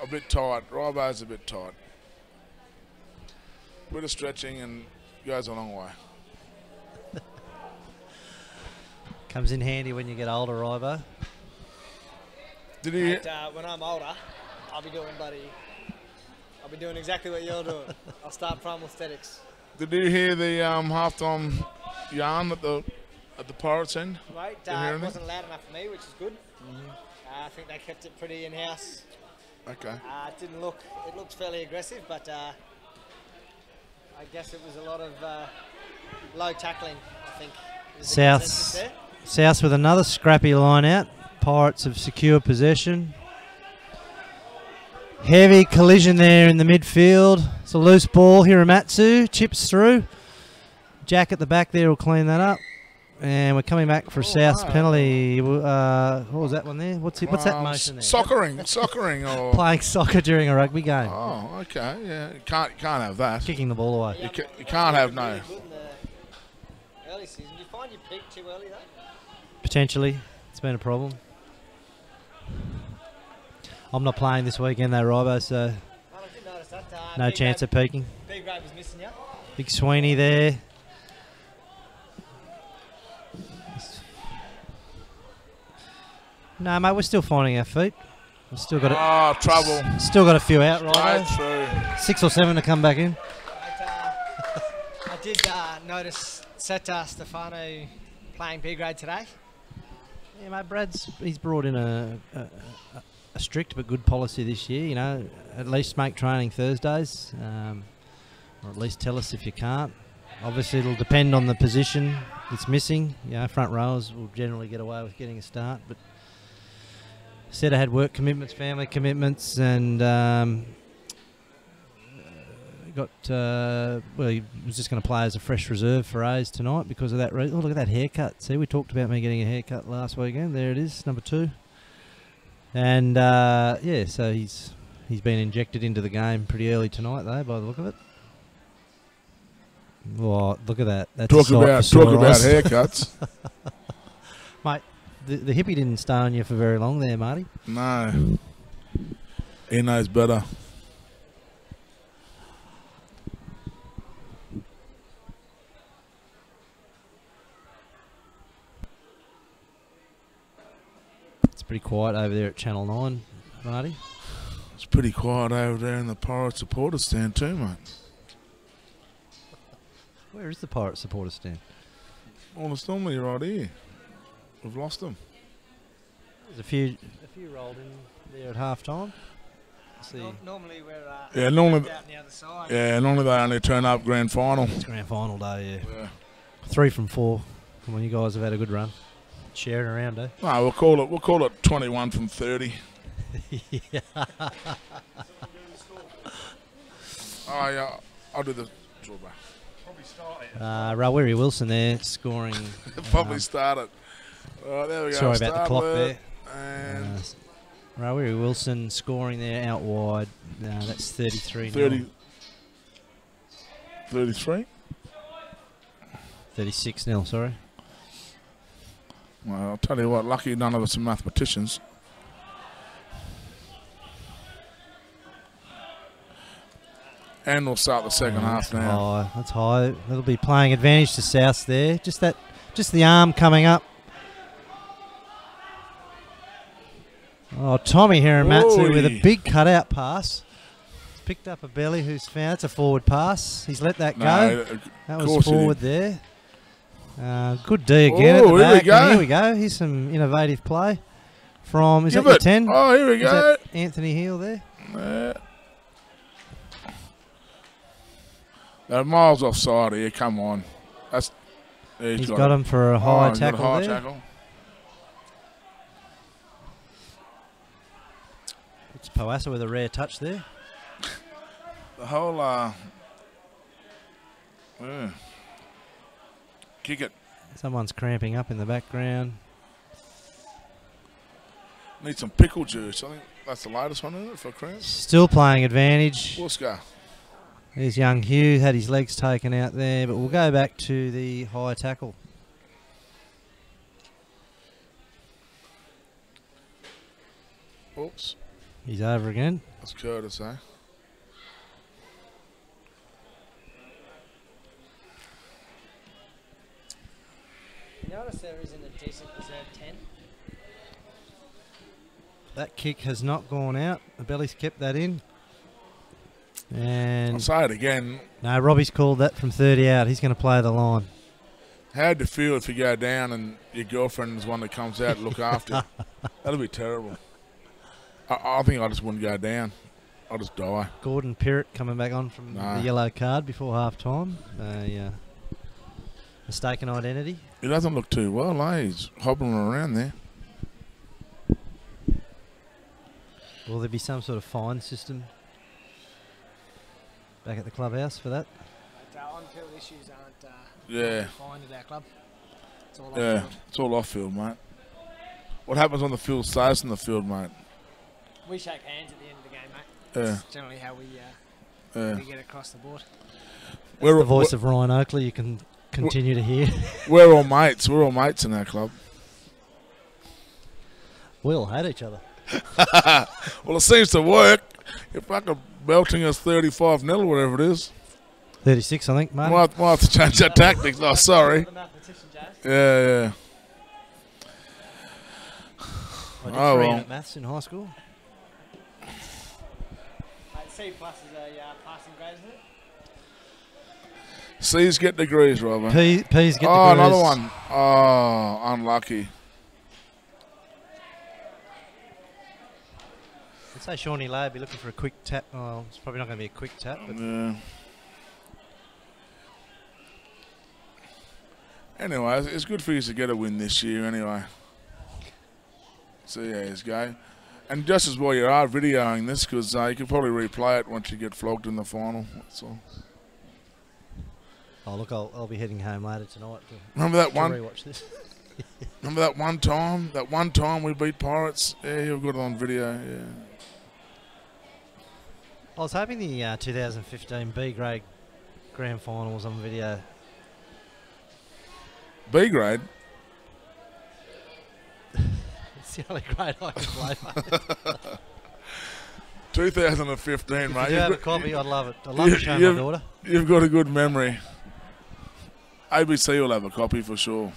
Speaker 3: A bit tight. Rybo's a bit tight. Bit of stretching and goes a long way.
Speaker 1: Comes in handy when you get older, Rybo.
Speaker 3: Did he?
Speaker 7: Mate, when I'm older, I'll be doing exactly what you're doing. I'll start primal aesthetics.
Speaker 3: Did you hear the halftime yarn at the Pirates end?
Speaker 7: Right,
Speaker 3: Did you hear
Speaker 7: it
Speaker 3: anything?
Speaker 7: wasn't loud enough for me, which is good. I think they kept it pretty in-house.
Speaker 3: Okay.
Speaker 7: It didn't look. It looked fairly aggressive, but I guess it was a lot of low tackling. I think. Is the consensus there.
Speaker 1: South with another scrappy line out. Pirates have secure possession. Heavy collision there in the midfield. It's a loose ball. Hiramatsu chips through. Jack at the back there will clean that up. And we're coming back for South's penalty. What was that one there? What's that motion there?
Speaker 3: Soccering or
Speaker 1: Playing soccer during a rugby game.
Speaker 3: Oh, okay, yeah. You can't have that.
Speaker 1: Kicking the ball away.
Speaker 3: You can't have no.
Speaker 7: Really good in the early season. Do you find you peaked too early though?
Speaker 1: Potentially. It's been a problem. I'm not playing this weekend though, Rybo, so
Speaker 7: I did notice that.
Speaker 1: no chance of peaking.
Speaker 7: Big Grade was missing you.
Speaker 1: Big Sweeney there. No, mate, we're still finding our feet. We've still got it.
Speaker 3: Trouble.
Speaker 1: Still got a few out,
Speaker 3: Right
Speaker 1: right?
Speaker 3: through.
Speaker 1: 6 or 7 to come back in.
Speaker 7: I did notice Seta Stefano playing B grade today.
Speaker 1: Yeah, mate, he's brought in a strict but good policy this year. You know, at least make training Thursdays, or at least tell us if you can't. Obviously, it'll depend on the position that's missing. You know, front rowers will generally get away with getting a start, but Seta had work commitments, family commitments, and he was just going to play as a fresh reserve for A's tonight because of that reason. Oh, look at that haircut. See, we talked about me getting a haircut last weekend. There it is, number 2. And yeah, so he's been injected into the game pretty early tonight, though, by the look of it. Oh, look at that. That's
Speaker 3: Talk about haircuts.
Speaker 1: Mate, the hippie didn't stay on you for very long there, Marty.
Speaker 3: No. He knows better.
Speaker 1: It's pretty quiet over there at Channel 9, Marty.
Speaker 3: It's pretty quiet over there in the Pirate supporter stand too, mate.
Speaker 1: Where is the Pirate supporter stand?
Speaker 3: Well, it's normally right here. We've lost them.
Speaker 1: There's a few rolled in there at half time. See,
Speaker 7: Normally we're
Speaker 3: Yeah, normally.
Speaker 7: out on the other side.
Speaker 3: Yeah, normally they only turn up grand final.
Speaker 1: it's grand final day. Yeah,
Speaker 3: Yeah.
Speaker 1: 3 from 4. Come on, you guys have had a good run. Sharing around, eh?
Speaker 3: No, we'll call it 21 from 30.
Speaker 1: Yeah.
Speaker 3: Oh yeah, I'll do the drawback.
Speaker 5: Probably started.
Speaker 1: Rawiri Wilson there scoring.
Speaker 3: Probably started. There we go.
Speaker 1: Sorry about the
Speaker 3: Start
Speaker 1: clock
Speaker 3: alert.
Speaker 1: there.
Speaker 3: And
Speaker 1: Rawiri Wilson scoring there out wide. That's 33.
Speaker 3: 30, 33.
Speaker 1: 36 nil. Sorry.
Speaker 3: Well, I'll tell you what. Lucky none of us are mathematicians. And we'll start the second half now.
Speaker 1: That's high. That'll be playing advantage to South there. Just the arm coming up. Oh, Tommy Hiramatsu with a big cutout pass. He's picked up a belly who's found. It's a forward pass. He's let that go.
Speaker 3: No,
Speaker 1: That
Speaker 3: of
Speaker 1: was
Speaker 3: course he
Speaker 1: forward
Speaker 3: did.
Speaker 1: there. Good D again
Speaker 3: Oh,
Speaker 1: at the
Speaker 3: here we
Speaker 1: back.
Speaker 3: go.
Speaker 1: And here we go. Here's some innovative play from, is
Speaker 3: Give
Speaker 1: that your
Speaker 3: it.
Speaker 1: 10?
Speaker 3: Oh, here we
Speaker 1: Is
Speaker 3: go.
Speaker 1: that Anthony Heal there?
Speaker 3: They're miles offside here. Come on.
Speaker 1: He's got him for a high
Speaker 3: he's got a
Speaker 1: tackle
Speaker 3: high
Speaker 1: there.
Speaker 3: tackle.
Speaker 1: It's Poasa with a rare touch there.
Speaker 3: The whole kick it.
Speaker 1: Someone's cramping up in the background.
Speaker 3: Need some pickle juice. I think that's the latest one, isn't it, for cramps?
Speaker 1: Still playing advantage.
Speaker 3: Wuska.
Speaker 1: There's young Hugh, had his legs taken out there, but we'll go back to the high tackle.
Speaker 3: Oops.
Speaker 1: He's over again.
Speaker 3: That's Curtis, eh?
Speaker 7: You notice there isn't a decent reserve 10?
Speaker 1: That kick has not gone out. The belly's kept that in. And
Speaker 3: I'll say it again.
Speaker 1: no, Robbie's called that from 30 out. He's going to play the line.
Speaker 3: How'd you feel if you go down and your girlfriend is one that comes out to look after you? That'll be terrible. I think I just wouldn't go down. I'll just die.
Speaker 1: Gordon Pirrett coming back on from
Speaker 3: No.
Speaker 1: the yellow card before half time. Mistaken identity.
Speaker 3: He doesn't look too well, eh? He's hobbling around there.
Speaker 1: Will there be some sort of fine system back at the clubhouse for that?
Speaker 7: On-field issues aren't
Speaker 3: Yeah.
Speaker 7: fine at our club. It's all
Speaker 3: Yeah,
Speaker 7: off-field.
Speaker 3: it's all off field, mate. What happens on the field stays in the field, mate.
Speaker 7: We shake hands at the end of the game, mate.
Speaker 3: Yeah.
Speaker 7: That's generally how we get across the board.
Speaker 3: We're
Speaker 1: The voice of Ryan Oakley you can continue to hear.
Speaker 3: We're all mates. We're all mates in our club.
Speaker 1: We all hate each other.
Speaker 3: Well, it seems to work. You're fucking belting us 35-0 or whatever it is.
Speaker 1: 36, I think, mate.
Speaker 3: Might have to change our tactics. Oh, sorry.
Speaker 7: The mathematician, Jazz.
Speaker 3: Yeah.
Speaker 1: I did
Speaker 3: Oh,
Speaker 1: 3
Speaker 3: well.
Speaker 1: at maths in high school.
Speaker 7: Mate, C plus is a passing grade, isn't it?
Speaker 3: C's get degrees, Robert.
Speaker 1: P's get
Speaker 3: Oh,
Speaker 1: the
Speaker 3: another
Speaker 1: bruise.
Speaker 3: one. Oh, unlucky.
Speaker 1: I'd say Shawnee Lowe be looking for a quick tap. Oh, it's probably not going to be a quick tap, but
Speaker 3: Yeah. Anyway, it's good for you to get a win this year anyway. See how it's going. And just as well you are videoing this, because you can probably replay it once you get flogged in the final. That's all.
Speaker 1: oh look, I'll be heading home later tonight to,
Speaker 3: Remember that
Speaker 1: to
Speaker 3: one?
Speaker 1: rewatch this.
Speaker 3: Remember that one time? That one time we beat Pirates? Yeah, you've got it on video. Yeah.
Speaker 1: I was hoping the 2015 B grade grand final was on video.
Speaker 3: B grade.
Speaker 1: It's the only grade I can play. Mate.
Speaker 3: 2015,
Speaker 1: If
Speaker 3: mate.
Speaker 1: you have a copy, I'd love it. I'd love to show my daughter.
Speaker 3: You've got a good memory. ABC will have a copy for sure.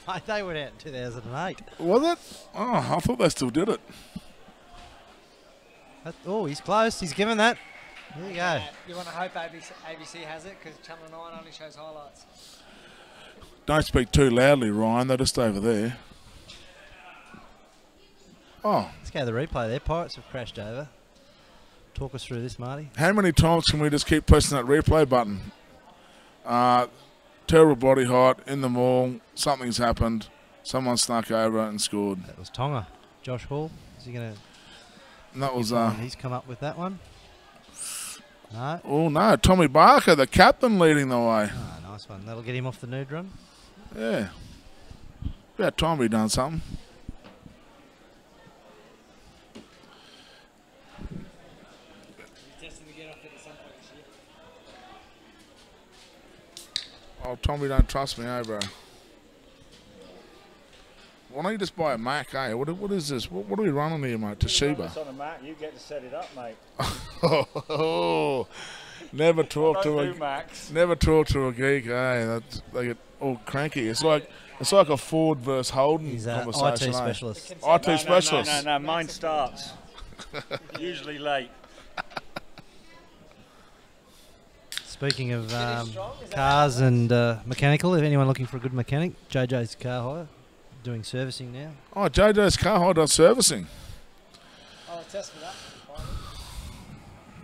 Speaker 1: Mate, they went out in 2008.
Speaker 3: Was it? Oh, I thought they still did it.
Speaker 1: Oh, he's close. He's given that. There you go.
Speaker 7: You want to hope ABC has it because Channel 9 only shows highlights.
Speaker 3: Don't speak too loudly, Ryan. They're just over there. Oh,
Speaker 1: Let's go to the replay there. Pirates have crashed over. Talk us through this, Marty.
Speaker 3: how many times can we just keep pressing that replay button? Terrible body height in the maul. Something's happened. Someone snuck over and scored.
Speaker 1: That was Tonga. Josh Hall. Is he going to...
Speaker 3: And that was...
Speaker 1: he's come up with that one. No.
Speaker 3: Oh, no. Tommy Barker, the captain, leading the way.
Speaker 1: Oh, nice one. That'll get him off the nude run.
Speaker 3: Yeah. About time we done something. Oh, Tommy, don't trust me, eh, bro? Why don't you just buy a Mac, eh? What is this? What are we running here, mate? Toshiba.
Speaker 5: It's on a Mac. You get to set it up, mate.
Speaker 3: Never talk to
Speaker 5: Don't
Speaker 3: a
Speaker 5: do Macs.
Speaker 3: never talk to a geek, eh? They get all cranky. It's like a Ford versus Holden
Speaker 1: He's an
Speaker 3: conversation.
Speaker 1: IT
Speaker 3: eh?
Speaker 1: specialist.
Speaker 3: IT specialist.
Speaker 5: No. Mine starts. Usually late.
Speaker 1: Speaking of cars and mechanical, if anyone looking for a good mechanic, JJ's Car Hire, doing servicing now.
Speaker 3: Oh, JJ's Car Hire does servicing.
Speaker 7: I'll test for that.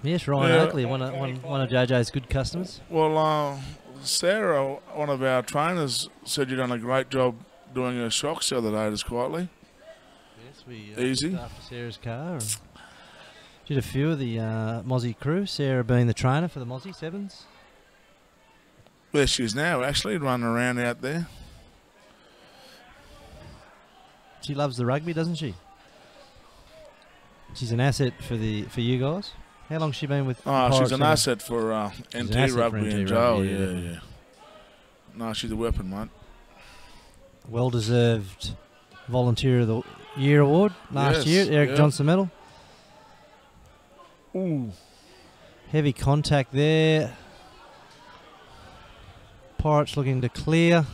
Speaker 1: Yes, Ryan
Speaker 3: Yeah.
Speaker 1: Oakley, one of JJ's good customers.
Speaker 3: Well, Sarah, one of our trainers, said you done a great job doing her shocks the other day, just quietly.
Speaker 1: Yes, we
Speaker 3: Easy.
Speaker 1: looked after Sarah's car. And did a few of the Mozzie crew, Sarah being the trainer for the Mozzie Sevens.
Speaker 3: Where she is now, actually, running around out there.
Speaker 1: She loves the rugby, doesn't she? She's an asset for you guys. How long's she been with?
Speaker 3: Oh,
Speaker 1: the
Speaker 3: she's an
Speaker 1: Pirates
Speaker 3: asset for
Speaker 1: She's an
Speaker 3: NT
Speaker 1: asset for
Speaker 3: Rugby
Speaker 1: NT
Speaker 3: and Joe.
Speaker 1: Rugby,
Speaker 3: Yeah. No, she's a weapon, mate.
Speaker 1: Well-deserved Volunteer of the Year award last
Speaker 3: Yes,
Speaker 1: year. Eric
Speaker 3: yeah.
Speaker 1: Johnson medal.
Speaker 3: Ooh.
Speaker 1: Heavy contact there. Pirates looking to clear.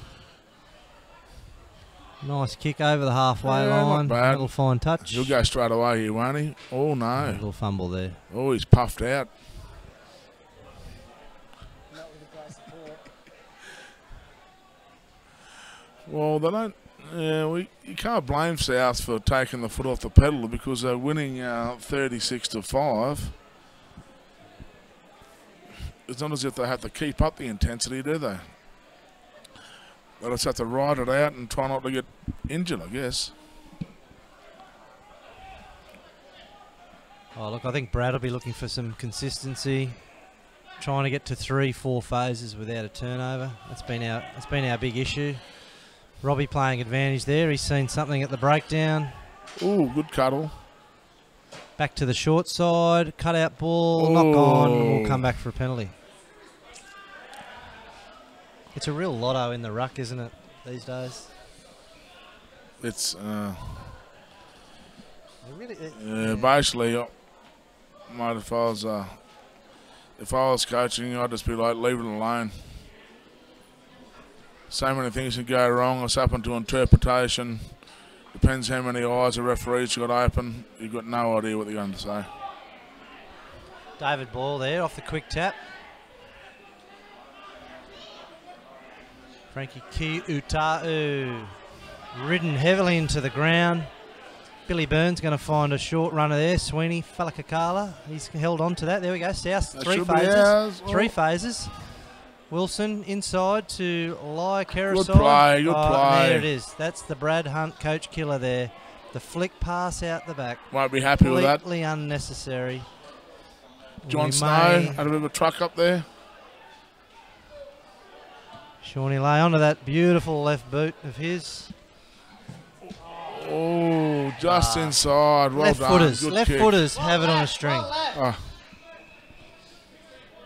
Speaker 1: Nice kick over the halfway
Speaker 3: Yeah, not
Speaker 1: line.
Speaker 3: bad.
Speaker 1: Little fine touch.
Speaker 3: He'll go straight away here, won't he? Oh,
Speaker 1: A
Speaker 3: no.
Speaker 1: little fumble there.
Speaker 3: Oh, he's puffed out. Well, they don't. Yeah, you can't blame South for taking the foot off the pedal because they're winning 36-5. It's not as if they have to keep up the intensity, do they? They just have to ride it out and try not to get injured, I guess.
Speaker 1: Oh, look, I think Brad will be looking for some consistency, trying to get to 3-4 phases without a turnover. That's been our big issue. Robbie playing advantage there. He's seen something at the breakdown.
Speaker 3: Ooh, good cuddle.
Speaker 1: Back to the short side, cut out ball, knock on, and we'll come back for a penalty. It's a real lotto in the ruck, isn't it, these days?
Speaker 3: It's
Speaker 1: Really,
Speaker 3: basically, mate, if I was coaching, I'd just be like, leave it alone. So many things can go wrong. It's up to interpretation. Depends how many eyes a referee's got open. You've got no idea what they're going to say.
Speaker 1: David Ball there off the quick tap. Frankie Kiutau ridden heavily into the ground. Billy Burns going to find a short runner there. Sweeney Falakakala. He's held on to that. There we go. South,
Speaker 3: That
Speaker 1: three
Speaker 3: should be
Speaker 1: phases.
Speaker 3: ours.
Speaker 1: Three phases. Wilson inside to Lai Kerriside.
Speaker 3: Good play, good
Speaker 1: And
Speaker 3: play.
Speaker 1: there it is. That's the Brad Hunt coach killer there. The flick pass out the back.
Speaker 3: Won't be happy with that.
Speaker 1: Completely unnecessary.
Speaker 3: John
Speaker 1: We
Speaker 3: Snow
Speaker 1: may-
Speaker 3: had a bit of a truck up there.
Speaker 1: Shawnee Lay onto that beautiful left boot of his.
Speaker 3: Oh, just inside. Well
Speaker 1: left
Speaker 3: done.
Speaker 1: footers.
Speaker 3: Good
Speaker 1: Left
Speaker 3: kick.
Speaker 1: footers have it on a string.
Speaker 3: Oh,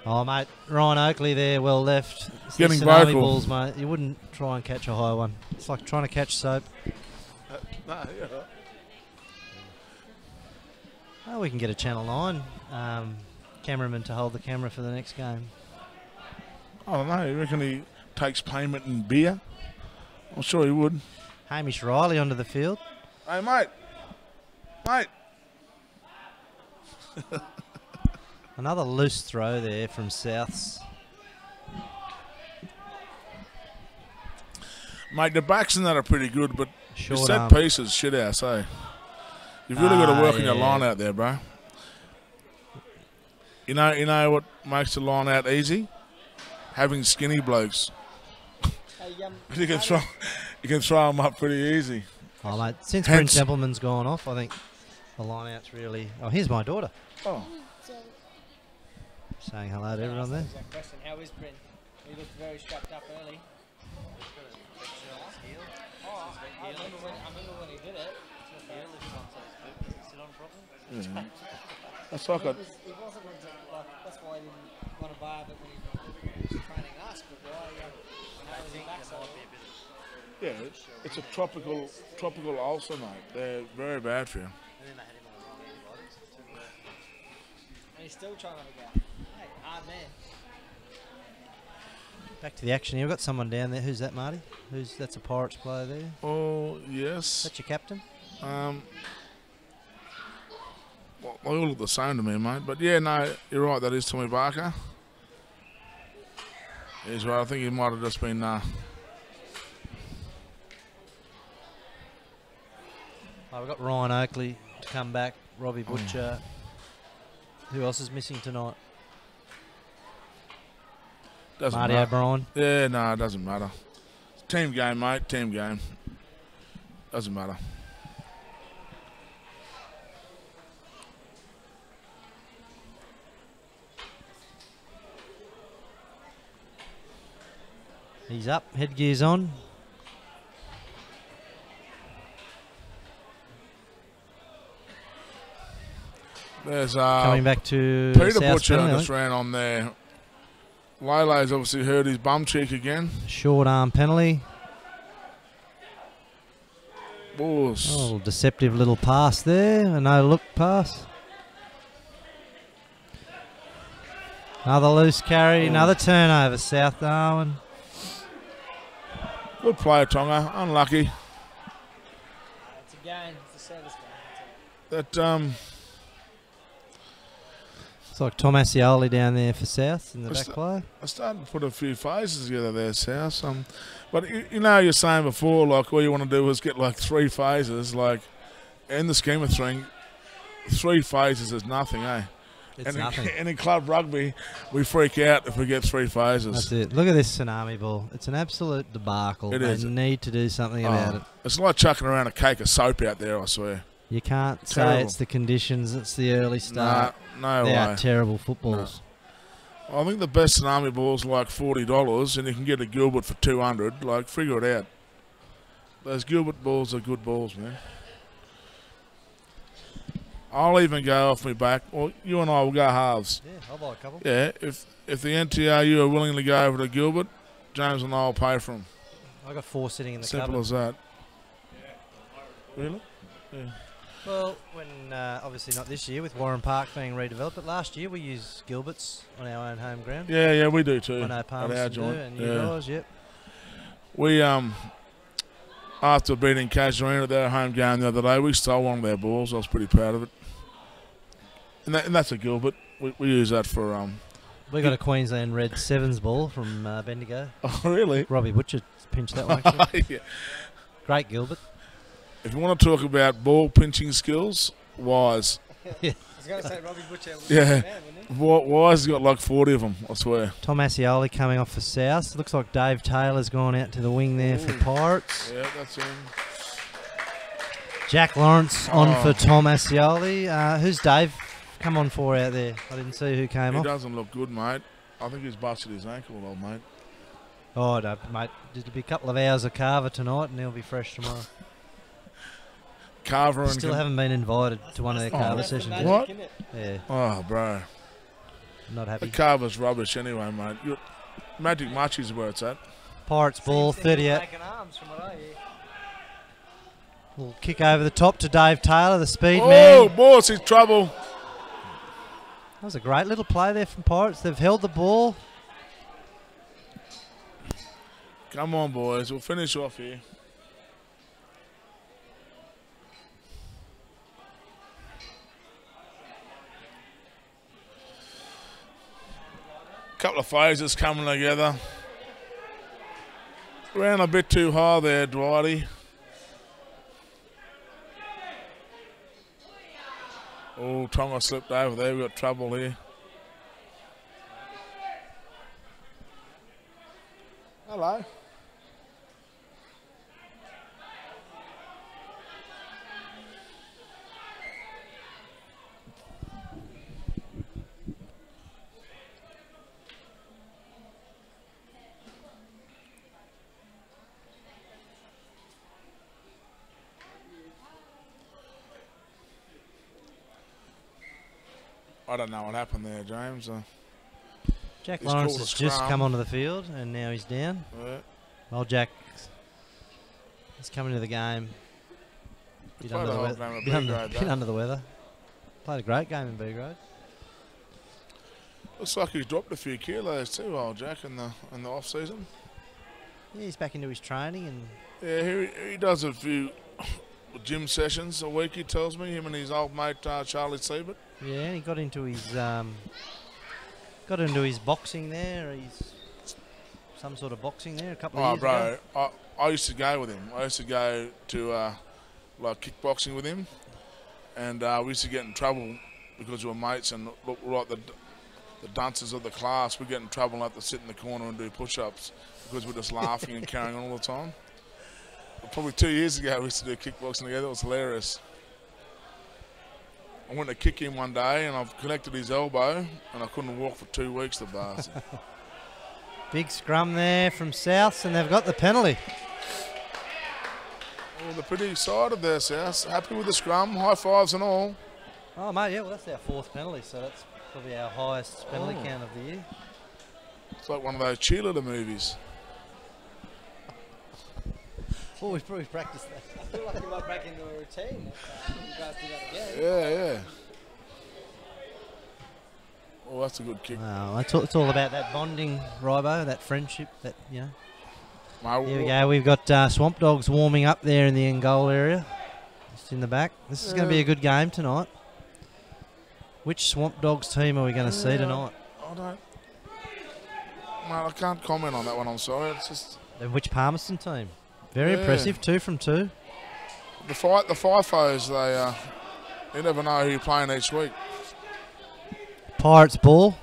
Speaker 1: Oh, mate, Ryan Oakley there, well left. It's the
Speaker 3: Getting
Speaker 1: tsunami
Speaker 3: vocal.
Speaker 1: balls, mate. You wouldn't try and catch a high one. It's like trying to catch soap. Oh, we can get a Channel 9 cameraman to hold the camera for the next game.
Speaker 3: I don't know. You reckon he takes payment in beer? I'm sure he would.
Speaker 1: Hamish Riley onto the field.
Speaker 3: Hey, mate. Mate.
Speaker 1: Another loose throw there from Souths.
Speaker 3: Mate, the backs and that are pretty good, but your
Speaker 1: Short
Speaker 3: set
Speaker 1: arm.
Speaker 3: pieces shit ass, eh? You've really got to work on your
Speaker 1: yeah.
Speaker 3: line out there, bro. You know what makes the line out easy? Having skinny blokes. You can throw them up pretty easy.
Speaker 1: Oh, mate, since
Speaker 3: Hence-
Speaker 1: Prince Templeman's gone off, I think the line-out's really... Oh, here's my daughter.
Speaker 3: Oh,
Speaker 1: Saying hello to everyone there.
Speaker 7: That question. How is Bryn? He looked very strapped up early. I remember when he did it.
Speaker 3: yeah. That's like a.
Speaker 7: He wasn't like, that's why he didn't want to bar it when he was training us, but why? How was he back so?
Speaker 3: Yeah, it's a tropical ulcer, mate. They're very bad for you.
Speaker 7: And he's still trying to have a go. Hey, hard man.
Speaker 1: Back to the action here. We've got someone down there. Who's that, Marty? That's a Pirates player there?
Speaker 3: Oh yes.
Speaker 1: That's your captain?
Speaker 3: Well, they all look the same to me, mate. But yeah, no, you're right. That is Tommy Barker. He's right. I think he might have just been.
Speaker 1: Oh, we've got Ryan Oakley to come back. Robbie Butcher. Who else is missing tonight?
Speaker 3: Doesn't
Speaker 1: Marty
Speaker 3: matter.
Speaker 1: O'Brien.
Speaker 3: Yeah, no, it doesn't matter. Team game, mate. Team game. Doesn't matter.
Speaker 1: He's up. Headgear's on.
Speaker 3: There's
Speaker 1: Coming back to
Speaker 3: Peter
Speaker 1: South
Speaker 3: Butcher
Speaker 1: Penalty, I
Speaker 3: just
Speaker 1: think.
Speaker 3: ran on there. Lele's obviously hurt his bum cheek again.
Speaker 1: Short arm penalty.
Speaker 3: Bulls.
Speaker 1: Oh, deceptive little pass there. A no-look pass. Another loose carry. Another turnover, South Darwin.
Speaker 3: Good play, Tonga. Unlucky.
Speaker 7: It's a game. It's a service game.
Speaker 3: That
Speaker 1: It's like Tom Asioli down there for South in the back play.
Speaker 3: I started to put a few phases together there, South. But you know, you're saying before, like all you want to do is get like 3 phases. Like in the scheme of things, 3 phases is nothing, eh?
Speaker 1: It's nothing.
Speaker 3: And in club rugby, we freak out if we get 3 phases.
Speaker 1: That's it. Look at this tsunami ball. It's an absolute debacle.
Speaker 3: It
Speaker 1: They
Speaker 3: is.
Speaker 1: need to do something about it.
Speaker 3: It's like chucking around a cake of soap out there, I swear.
Speaker 1: You can't say
Speaker 3: Terrible.
Speaker 1: it's the conditions. It's the early start.
Speaker 3: No
Speaker 1: They
Speaker 3: way.
Speaker 1: are terrible footballs.
Speaker 3: I think the best tsunami ball's like $40, and you can get a Gilbert for $200. Like, figure it out. Those Gilbert balls are good balls, man. I'll even go off my back. Well, you and I will go halves.
Speaker 1: Yeah, I'll buy a couple.
Speaker 3: Yeah, if the NTRU are willing to go over to Gilbert, James and I will pay for them.
Speaker 1: I got 4 sitting in the
Speaker 3: Simple
Speaker 1: cupboard.
Speaker 3: as that. Really? Yeah.
Speaker 1: Well, when obviously not this year with Warren Park being redeveloped, but last year we used Gilbert's on our own home ground.
Speaker 3: Yeah, we do too.
Speaker 1: I know
Speaker 3: At our
Speaker 1: Palmerston do,
Speaker 3: joint.
Speaker 1: and you guys, yep.
Speaker 3: We after beating Casuarina at their home game the other day, we stole one of their balls. I was pretty proud of it. And that's a Gilbert. We use that for
Speaker 1: We got a Queensland Red Sevens ball from Bendigo.
Speaker 3: Oh really?
Speaker 1: Robbie Butcher pinched that one. Actually.
Speaker 3: Yeah.
Speaker 1: Great Gilbert.
Speaker 3: If you want to talk about ball pinching skills, Wise.
Speaker 7: I was going to say Robbie Butcher.
Speaker 3: Yeah.
Speaker 7: Man, wouldn't he?
Speaker 3: Wise has got like 40 of them, I swear.
Speaker 1: Tom Asioli coming off for South. Looks like Dave Taylor's gone out to the wing there for Pirates.
Speaker 3: Yeah, that's him.
Speaker 1: Jack Lawrence on for Tom Asioli. Who's Dave come on for out there? I didn't see who came
Speaker 3: He
Speaker 1: off.
Speaker 3: doesn't look good, mate. I think he's busted his ankle, old mate.
Speaker 1: Oh, no, mate. It'll be a couple of hours of carver tonight and he'll be fresh tomorrow.
Speaker 3: Carver and
Speaker 1: Still haven't been invited to one of their carver
Speaker 7: That's the
Speaker 1: sessions.
Speaker 7: magic,
Speaker 1: yet.
Speaker 3: What?
Speaker 7: isn't it?
Speaker 1: Yeah,
Speaker 3: Oh, bro.
Speaker 1: not
Speaker 3: The
Speaker 1: happy.
Speaker 3: Carver's rubbish anyway, mate. Magic Muchies where it's at.
Speaker 1: Pirates ball,
Speaker 7: Seems to be
Speaker 1: 30 out.
Speaker 7: making arms from what I hear.
Speaker 1: We'll kick over the top to Dave Taylor, the speed
Speaker 3: Oh,
Speaker 1: man.
Speaker 3: boss, he's trouble.
Speaker 1: That was a great little play there from Pirates. They've held the ball.
Speaker 3: Come on, boys. We'll finish off here. Couple of phases coming together. Ran a bit too high there, Dwighty. Oh, Tonga slipped over there. We've got trouble here. Hello. I don't know what happened there, James.
Speaker 1: Jack
Speaker 3: He's
Speaker 1: Lawrence
Speaker 3: called a
Speaker 1: has just
Speaker 3: scrum.
Speaker 1: come onto the field and now he's down.
Speaker 3: Yeah.
Speaker 1: Well, Jack is coming to the game. Bit
Speaker 3: Played
Speaker 1: under
Speaker 3: the
Speaker 1: the,
Speaker 3: whole
Speaker 1: weather,
Speaker 3: game of
Speaker 1: bit,
Speaker 3: B
Speaker 1: under,
Speaker 3: grade,
Speaker 1: bit
Speaker 3: though.
Speaker 1: under the weather. Played a great game in B grade.
Speaker 3: Looks like he's dropped a few kilos too, old Jack, in the off season.
Speaker 1: Yeah, he's back into his training and
Speaker 3: Yeah, he does a few gym sessions a week. He tells me, him and his old mate Charlie Siebert.
Speaker 1: yeah, and he got into his boxing there. He's some sort of boxing there a couple of
Speaker 3: Oh,
Speaker 1: years
Speaker 3: bro,
Speaker 1: ago.
Speaker 3: I used to go with him. I used to go to like kickboxing with him, and we used to get in trouble because we were mates and look like the dunces of the class. We get in trouble and have to sit in the corner and do push-ups because we're just laughing and carrying on all the time. But probably 2 years ago we used to do kickboxing together. It was hilarious. I went to kick him one day and I've connected his elbow and I couldn't walk for 2 weeks, the bastard.
Speaker 1: Big scrum there from Souths and they've got the penalty.
Speaker 3: Well, they're pretty excited there, South. Happy with the scrum, high fives and all.
Speaker 1: Oh, mate, yeah, well, that's our 4th penalty, so that's probably our highest penalty count of the year.
Speaker 3: It's like one of those cheerleader movies.
Speaker 1: Oh, we've probably practiced that.
Speaker 7: I feel like you might break into a routine if you guys do that again.
Speaker 3: Yeah. Oh, that's a good kick.
Speaker 1: Wow, it's all about that bonding, Ribo, that friendship, that, you know.
Speaker 3: Mate,
Speaker 1: Here we go. We've got Swamp Dogs warming up there in the end goal area, just in the back. This is going to be a good game tonight. Which Swamp Dogs team are we going to see tonight?
Speaker 3: I don't. Mate, I can't comment on that one. I'm sorry. It's just
Speaker 1: And which Palmerston team? Very impressive. 2 from 2.
Speaker 3: the FIFOs. You never know who you're playing each week.
Speaker 1: Pirates ball.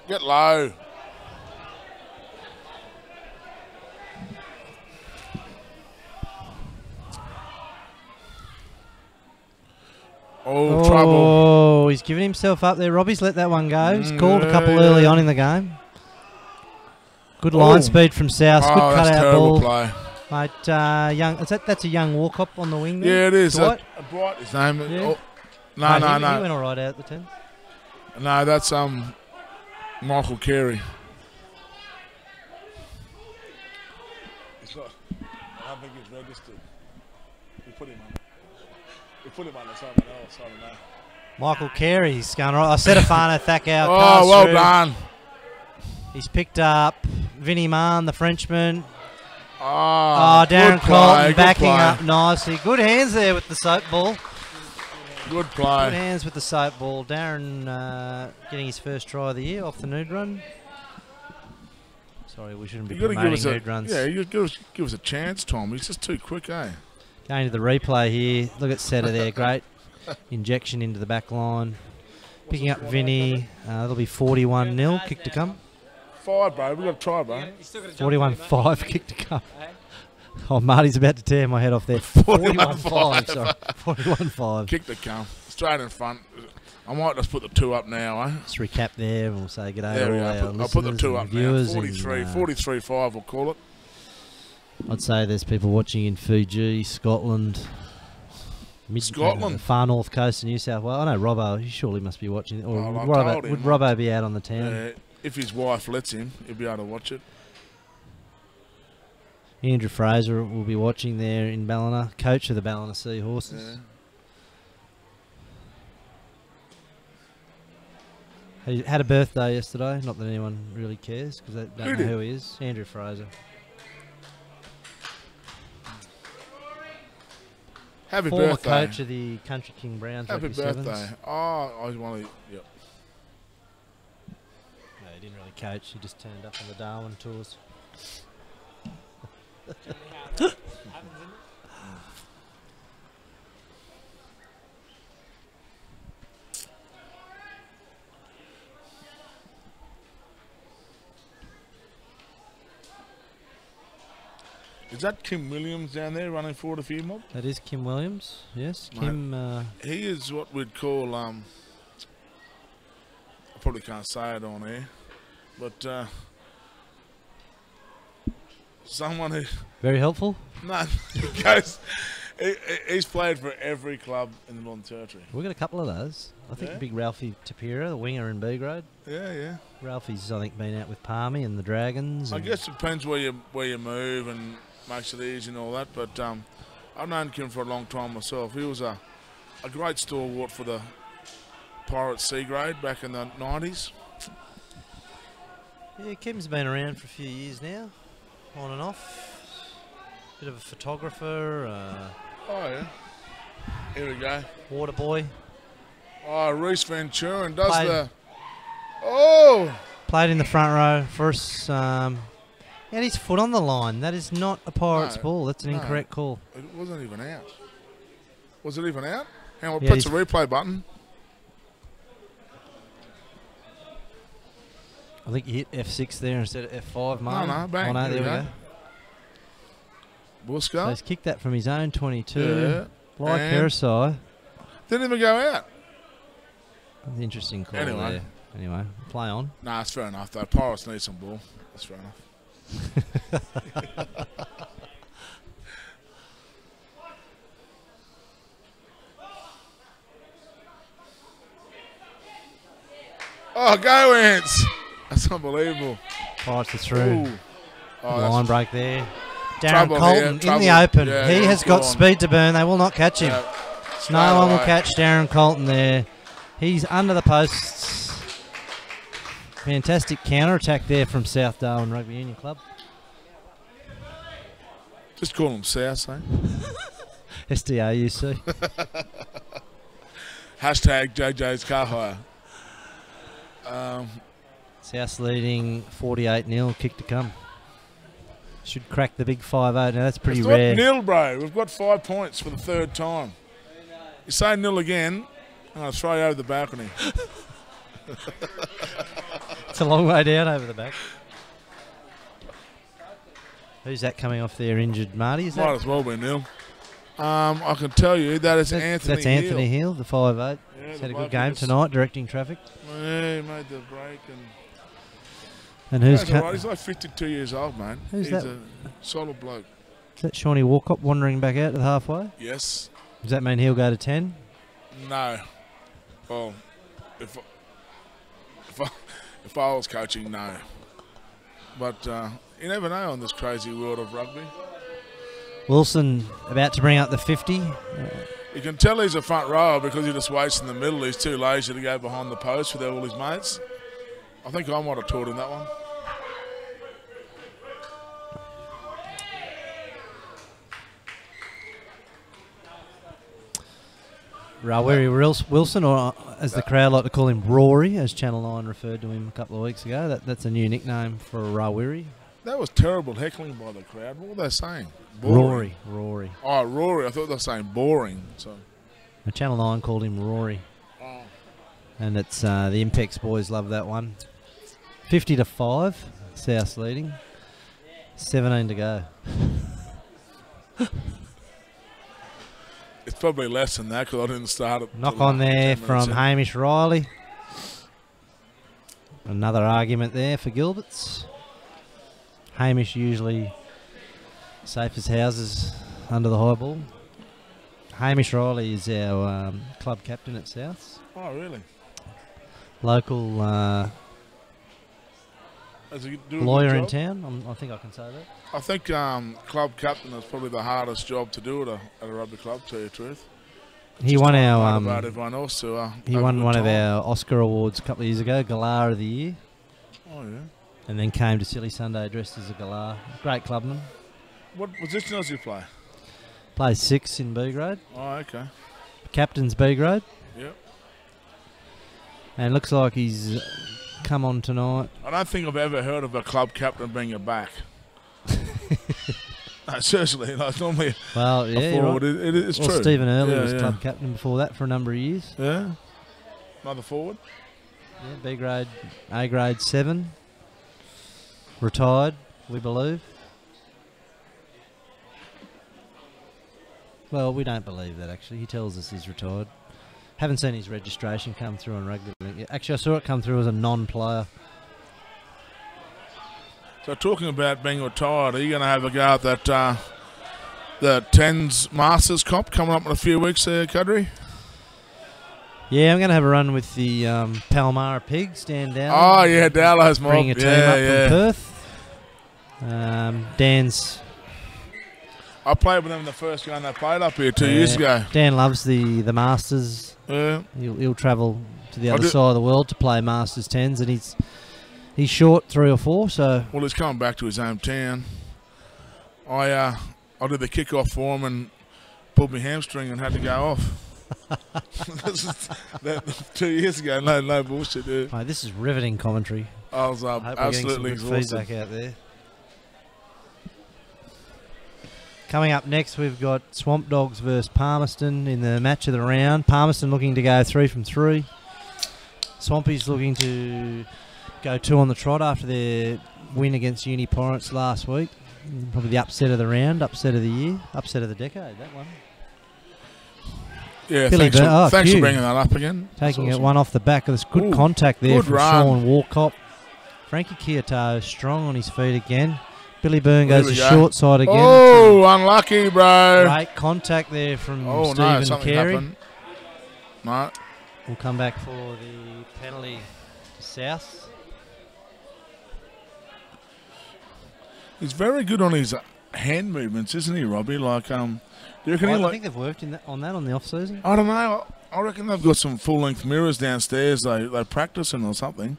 Speaker 3: Get low. Oh, trouble.
Speaker 1: Oh, he's giving himself up there. Robbie's let that one go. He's called a couple early on in the game. Good line speed from South. Good
Speaker 3: that's
Speaker 1: cut out
Speaker 3: terrible
Speaker 1: ball.
Speaker 3: play.
Speaker 1: Mate, young. That's a young walk-up on the wing there.
Speaker 3: Yeah, it is.
Speaker 1: Dwight?
Speaker 3: Bright, his name.
Speaker 1: Yeah.
Speaker 3: Oh,
Speaker 1: Mate,
Speaker 3: no,
Speaker 1: he
Speaker 3: no.
Speaker 1: went all right out at the 10.
Speaker 3: No, that's Michael Carey. It's not. I don't think he's registered. We put him on. We put him on to someone else. I don't know.
Speaker 1: Michael Carey's going right. I said Afano Thakau.
Speaker 3: Oh, well done.
Speaker 1: He's picked up Vinnie Mann, the Frenchman.
Speaker 3: Oh,
Speaker 1: Darren
Speaker 3: good play,
Speaker 1: Colton
Speaker 3: good
Speaker 1: backing
Speaker 3: play.
Speaker 1: up nicely. Good hands there with the soap ball.
Speaker 3: Good
Speaker 1: Good
Speaker 3: play.
Speaker 1: hands with the soap ball. Darren getting his first try of the year off the nude run. Sorry, we shouldn't be
Speaker 3: You got to give
Speaker 1: promoting
Speaker 3: us a
Speaker 1: nude runs.
Speaker 3: yeah. You give us a chance, Tom. He's just too quick, eh?
Speaker 1: Going to the replay here. Look at Setter there. Great injection into the back line. Picking up Vinny. That'll be 41-0. Kick to come.
Speaker 3: 5, bro. We got to try, bro.
Speaker 1: 41-5. Kick to come. Oh, Marty's about to tear my head off there. 41-5. Sorry. 41-5.
Speaker 3: Kick the come straight in front. I might just put the 2 up now, eh?
Speaker 1: Just recap there. We'll say good day
Speaker 3: There
Speaker 1: to
Speaker 3: we
Speaker 1: all our
Speaker 3: go. I'll put the
Speaker 1: listeners
Speaker 3: 2
Speaker 1: and
Speaker 3: up now.
Speaker 1: viewers.
Speaker 3: 43, 43-5. We'll call it.
Speaker 1: I'd say there's people watching in Fiji, Scotland,
Speaker 3: Scotland?
Speaker 1: the far north coast of New South Wales. I know Robbo, he surely must be watching. Or
Speaker 3: Oh,
Speaker 1: would,
Speaker 3: I
Speaker 1: Robbo,
Speaker 3: told him,
Speaker 1: would Robbo be out on the town?
Speaker 3: If his wife lets him, he'll be able to watch it.
Speaker 1: Andrew Fraser will be watching there in Ballina, coach of the Ballina Seahorses. He had a birthday yesterday. Not that anyone really cares because they don't know who he is. Andrew Fraser.
Speaker 3: Happy
Speaker 1: Former
Speaker 3: birthday.
Speaker 1: coach of the Country King Browns.
Speaker 3: Happy
Speaker 1: Rugby Sevens.
Speaker 3: birthday. Oh, I want to. Yep.
Speaker 1: coach. He just turned up on the Darwin tours.
Speaker 3: Is that Kim Williams down there running forward a few mob?
Speaker 1: That is Kim Williams. Yes,
Speaker 3: Mate,
Speaker 1: Kim.
Speaker 3: He is what we'd call, I probably can't say it on air, but someone who,
Speaker 1: Very helpful.
Speaker 3: no, he goes, he's played for every club in the Northern Territory.
Speaker 1: We've got a couple of those. I think
Speaker 3: Yeah.
Speaker 1: big Ralphie Tapira, the winger in B grade.
Speaker 3: Yeah.
Speaker 1: Ralphie's, I think, been out with Palmy and the Dragons.
Speaker 3: I
Speaker 1: and
Speaker 3: guess it depends where you move and makes it easy and all that, but I've known Kim for a long time myself. He was a great stalwart for the Pirates C grade back in the 90s.
Speaker 1: Yeah, Kim's been around for a few years now, on and off. Bit of a photographer,
Speaker 3: Oh yeah. Here we go.
Speaker 1: water boy.
Speaker 3: Oh, Reese Venturin does
Speaker 1: Played-
Speaker 3: the. Oh!
Speaker 1: Played in the front row for us. He had his foot on the line. That is not a Pirates
Speaker 3: No,
Speaker 1: ball. That's an
Speaker 3: no.
Speaker 1: incorrect call.
Speaker 3: It wasn't even out. Was it even out? Hang on,
Speaker 1: Yeah,
Speaker 3: press the
Speaker 1: he's-
Speaker 3: replay button.
Speaker 1: I think you hit F6 there instead of F5, Martin.
Speaker 3: no, bang,
Speaker 1: Oh, no,
Speaker 3: here
Speaker 1: there
Speaker 3: we
Speaker 1: we
Speaker 3: go.
Speaker 1: go. So
Speaker 3: Buska.
Speaker 1: he's kicked that from his own 22.
Speaker 3: Yeah.
Speaker 1: Like
Speaker 3: And-
Speaker 1: Hersai.
Speaker 3: Didn't even go out.
Speaker 1: Interesting call
Speaker 3: Anyway.
Speaker 1: there. Anyway, play on.
Speaker 3: Nah, it's fair enough though. Pirates need some ball. That's fair enough. Oh, go Ants! That's unbelievable.
Speaker 1: Pirates are through.
Speaker 3: Ooh. Oh, that's
Speaker 1: Line break there. Darren
Speaker 3: Trouble
Speaker 1: Colton
Speaker 3: here,
Speaker 1: in
Speaker 3: trouble.
Speaker 1: the open.
Speaker 3: Yeah,
Speaker 1: he
Speaker 3: he's
Speaker 1: has got
Speaker 3: gone.
Speaker 1: speed to burn. They will not catch him.
Speaker 3: straight
Speaker 1: No one will
Speaker 3: away.
Speaker 1: catch Darren Colton there. He's under the posts. Fantastic counter attack there from South Darwin Rugby Union Club.
Speaker 3: Just call him South, eh?
Speaker 1: SDAUC.
Speaker 3: Hashtag JJ's car hire.
Speaker 1: South leading 48-0. Kick to come. Should crack the big 5-0. Now that's pretty
Speaker 3: It's
Speaker 1: rare.
Speaker 3: not nil, bro. We've got 5 points for the third time. You say nil again, I'm going to throw you over the balcony.
Speaker 1: It's a long way down over the back. Who's that coming off there injured, Marty? Is
Speaker 3: Might
Speaker 1: that?
Speaker 3: as well be nil. I can tell you that is Anthony
Speaker 1: That's Anthony
Speaker 3: Hill.
Speaker 1: Hill, the 5'8".
Speaker 3: Yeah,
Speaker 1: He's
Speaker 3: the
Speaker 1: had a
Speaker 3: bloke
Speaker 1: good game
Speaker 3: who just-
Speaker 1: tonight, directing traffic.
Speaker 3: Yeah, he made the break.
Speaker 1: And who's
Speaker 3: That's all right. He's like 52 years old, man.
Speaker 1: Who's
Speaker 3: He's
Speaker 1: that?
Speaker 3: a solid bloke.
Speaker 1: is that Shawnee Walcott wandering back out to the halfway?
Speaker 3: Yes.
Speaker 1: Does that mean he'll go to 10?
Speaker 3: No. Well, if I was coaching, no. But you never know in this crazy world of rugby.
Speaker 1: Wilson about to bring up the 50.
Speaker 3: You can tell he's a front rower because he just waits in the middle. He's too lazy to go behind the post with all his mates. I think I might have taught him that one.
Speaker 1: Rawiri Wilson, or as the crowd like to call him, Rory, as Channel 9 referred to him a couple of weeks ago. That's a new nickname for Rawiri.
Speaker 3: That was terrible heckling by the crowd. What were they saying? Boring.
Speaker 1: Rory.
Speaker 3: Oh, Rory. I thought they were saying boring. So.
Speaker 1: Now, Channel 9 called him Rory.
Speaker 3: Oh.
Speaker 1: And it's the Impex boys love that one. 50-5, South leading. 17 to go.
Speaker 3: It's probably less than that because I didn't start it.
Speaker 1: Knock
Speaker 3: till
Speaker 1: on
Speaker 3: like
Speaker 1: there
Speaker 3: 10 minutes
Speaker 1: from
Speaker 3: in.
Speaker 1: Hamish Riley. Another argument there for Gilberts. Hamish usually safe as houses under the high ball. Hamish Riley is our club captain at Souths.
Speaker 3: Oh, really?
Speaker 1: Local
Speaker 3: Does he do a good
Speaker 1: lawyer in
Speaker 3: job?
Speaker 1: town. I think I can say that.
Speaker 3: I think club captain is probably the hardest job to do at a rugby club, to tell you the truth.
Speaker 1: He
Speaker 3: Just
Speaker 1: won
Speaker 3: trying to
Speaker 1: our
Speaker 3: motivate everyone else to,
Speaker 1: he
Speaker 3: have a
Speaker 1: won
Speaker 3: good
Speaker 1: one of
Speaker 3: time.
Speaker 1: our Oscar awards a couple of years ago, Galar of the Year,
Speaker 3: Oh, yeah.
Speaker 1: and then came to Silly Sunday dressed as a Galar. Great clubman.
Speaker 3: What position does he play?
Speaker 1: Plays 6 in B grade.
Speaker 3: Oh, okay.
Speaker 1: Captain's B grade.
Speaker 3: Yep.
Speaker 1: And looks like he's come on tonight.
Speaker 3: I don't think I've ever heard of a club captain being a back. No, seriously, like normally
Speaker 1: Well, yeah,
Speaker 3: a
Speaker 1: you're
Speaker 3: forward.
Speaker 1: right.
Speaker 3: It's
Speaker 1: Well,
Speaker 3: true.
Speaker 1: Stephen Early
Speaker 3: Yeah,
Speaker 1: was
Speaker 3: yeah.
Speaker 1: club captain before that for a number of years.
Speaker 3: Yeah. Another forward.
Speaker 1: Yeah, B grade, A grade 7. Retired, we believe. Well, we don't believe that, actually. He tells us he's retired. Haven't seen his registration come through on rugby league. Actually, I saw it come through as a non-player.
Speaker 3: So talking about being retired, are you going to have a go at that the Tens Masters comp coming up in a few weeks there, Kadri?
Speaker 1: Yeah, I'm going to have a run with the Palmyra Pigs down.
Speaker 3: Oh, yeah, Dowlow's mob.
Speaker 1: Bring a team up from Perth. Dan's...
Speaker 3: I played with them in the first game they played up here 2 years ago.
Speaker 1: Dan loves the Masters.
Speaker 3: Yeah.
Speaker 1: He'll travel to the other side of the world to play Masters 10s, and he's short 3 or 4, so...
Speaker 3: Well, he's coming back to his hometown. I did the kick-off for him and pulled my hamstring and had to go off. This is 2 years ago. No bullshit, dude.
Speaker 1: Mate, this is riveting commentary.
Speaker 3: I was
Speaker 1: I hope
Speaker 3: absolutely
Speaker 1: we're getting some good
Speaker 3: exhausted.
Speaker 1: feedback out there. Coming up next, we've got Swamp Dogs versus Palmerston in the match of the round. Palmerston looking to go 3 from 3. Swampy's looking to go 2 on the trot after their win against Uni Porrance last week. Probably the upset of the round, upset of the year, upset of the decade, that one.
Speaker 3: Yeah,
Speaker 1: Billy
Speaker 3: thanks for
Speaker 1: Q.
Speaker 3: bringing that up again.
Speaker 1: Taking
Speaker 3: That's
Speaker 1: it one off the back of this good contact there
Speaker 3: good
Speaker 1: from
Speaker 3: run.
Speaker 1: Sean Walcott. Frankie Kioto strong on his feet again. Billy Byrne
Speaker 3: There
Speaker 1: goes
Speaker 3: we
Speaker 1: to
Speaker 3: go.
Speaker 1: short side again.
Speaker 3: Oh, unlucky, bro.
Speaker 1: Great contact there from
Speaker 3: Oh, no,
Speaker 1: Stephen
Speaker 3: something
Speaker 1: Carey.
Speaker 3: happened. No.
Speaker 1: We'll come back for the penalty to South.
Speaker 3: He's very good on his hand movements, isn't he, Robbie? Like, do you reckon
Speaker 1: I
Speaker 3: he
Speaker 1: think they've worked on that on the off season.
Speaker 3: I don't know. I reckon they've got some full-length mirrors downstairs they practice in or something.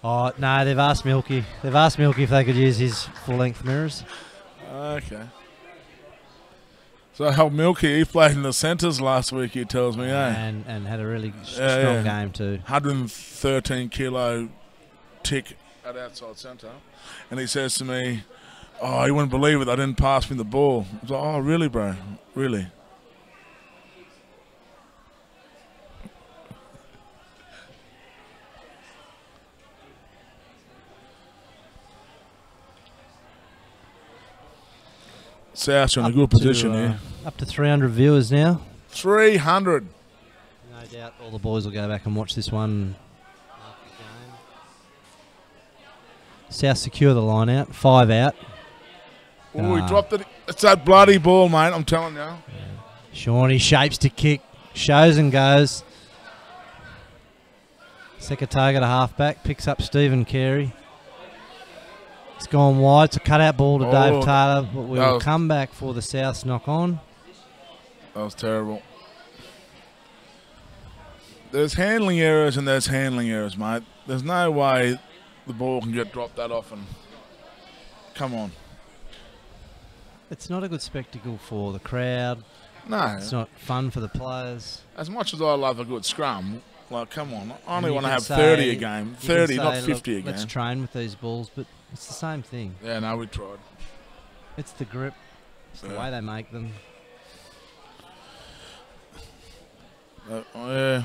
Speaker 1: Oh no, they've asked Milky. They've asked Milky if they could use his full-length mirrors.
Speaker 3: Okay. So how Milky, he played in the centres last week, he tells me, eh?
Speaker 1: And had a really strong game too.
Speaker 3: 113 kilo tick at outside centre. And he says to me, oh, you wouldn't believe it, they didn't pass me the ball. I was like, oh, really, bro? Really? South's in a good position here.
Speaker 1: Up to 300 viewers now.
Speaker 3: 300.
Speaker 1: No doubt all the boys will go back and watch this one after the game. South secure the line out. 5 out.
Speaker 3: Oh, he dropped it. It's that bloody ball, mate, I'm telling you.
Speaker 1: Shawnee shapes to kick. Shows and goes. Second target, a halfback. Picks up Stephen Carey. It's gone wide. It's a cutout ball to Dave Taylor. But we'll come back for the South's knock on.
Speaker 3: That was terrible. There's handling errors and there's handling errors, mate. There's no way the ball can get dropped that often. Come on.
Speaker 1: It's not a good spectacle for the crowd.
Speaker 3: No.
Speaker 1: It's not fun for the players.
Speaker 3: As much as I love a good scrum, like, come on. I only
Speaker 1: You
Speaker 3: want to
Speaker 1: can
Speaker 3: have
Speaker 1: say-
Speaker 3: 30 a game.
Speaker 1: you can
Speaker 3: 30,
Speaker 1: say,
Speaker 3: not
Speaker 1: look,
Speaker 3: 50 a game.
Speaker 1: Let's train with these balls, but it's the same thing.
Speaker 3: Yeah, no, we tried.
Speaker 1: It's the grip. It's the way they make them.
Speaker 3: Yeah.